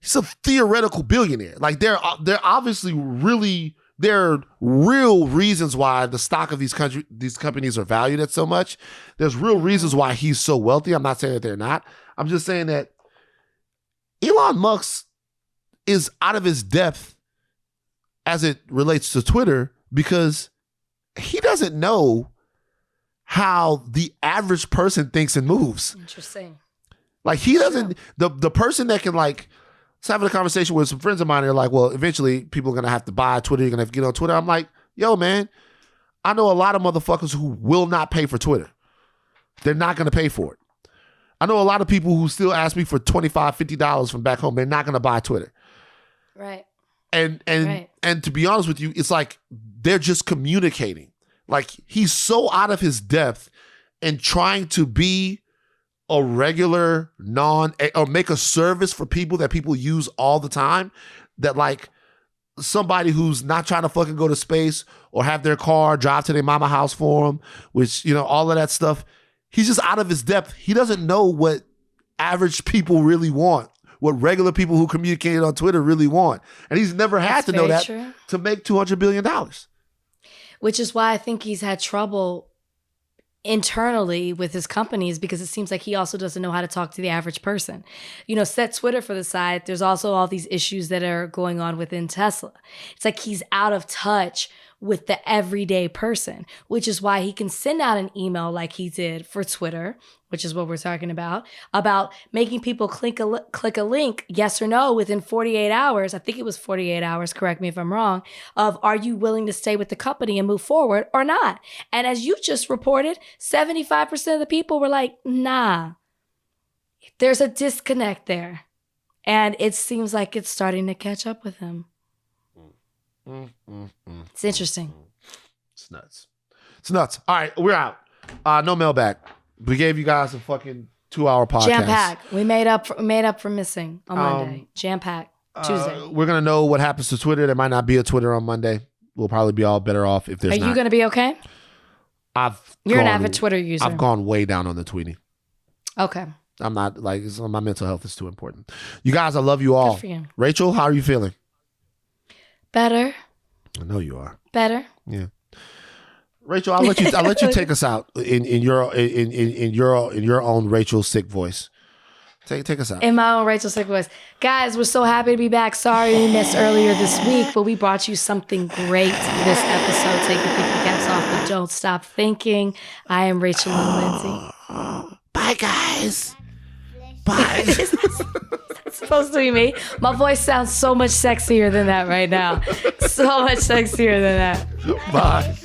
he's a theoretical billionaire. Like they're obviously really, there are real reasons why the stock of these companies are valued at so much. There's real reasons why he's so wealthy. I'm not saying that they're not. I'm just saying that Elon Musk is out of his depth as it relates to Twitter because he doesn't know how the average person thinks and moves. Interesting. Like he doesn't, the person that can like, I was having a conversation with some friends of mine. They're like, well, eventually people are going to have to buy Twitter. You're going to have to get on Twitter. I'm like, yo, man, I know a lot of motherfuckers who will not pay for Twitter. They're not going to pay for it. I know a lot of people who still ask me for $25, $50 from back home. They're not going to buy Twitter. Right. And to be honest with you, it's like they're just communicating. Like he's so out of his depth and trying to be a regular or make a service for people that people use all the time, that like somebody who's not trying to fucking go to space or have their car drive to their mama house for him, which, all of that stuff. He's just out of his depth. He doesn't know what average people really want, what regular people who communicate on Twitter really want. And he's never had to know that to make $200 billion. Which is why I think he's had trouble internally with his companies, because it seems like he also doesn't know how to talk to the average person. Set Twitter for the side. There's also all these issues that are going on within Tesla. It's like he's out of touch with the everyday person, which is why he can send out an email like he did for Twitter, which is what we're talking about making people click a link, yes or no, within 48 hours. I think it was 48 hours, correct me if I'm wrong, of are you willing to stay with the company and move forward or not? And as you just reported, 75% of the people were like, nah, there's a disconnect there. And it seems like it's starting to catch up with him. It's interesting. It's nuts. All right, we're out. No mailbag. We gave you guys a fucking 2-hour podcast. Jam pack. We made up for missing on Monday. Jam pack. Tuesday. We're gonna know what happens to Twitter. There might not be a Twitter on Monday. We'll probably be all better off if there's. Are you gonna be okay? You're an avid Twitter user. I've gone way down on the tweeting. Okay. I'm not my mental health is too important. You guys, I love you all. Good for you. Rachel, how are you feeling? Better. I know you are. Better. Yeah. Rachel, I'll let you take us out in your own Rachel sick voice. Take us out. In my own Rachel sick voice. Guys, we're so happy to be back. Sorry we missed earlier this week, but we brought you something great this episode. Take your thinking caps off, but don't stop thinking. I am Rachel and Lindsay. Bye, guys. Bye. it's supposed to be me. My voice sounds so much sexier than that right now. So much sexier than that. Bye.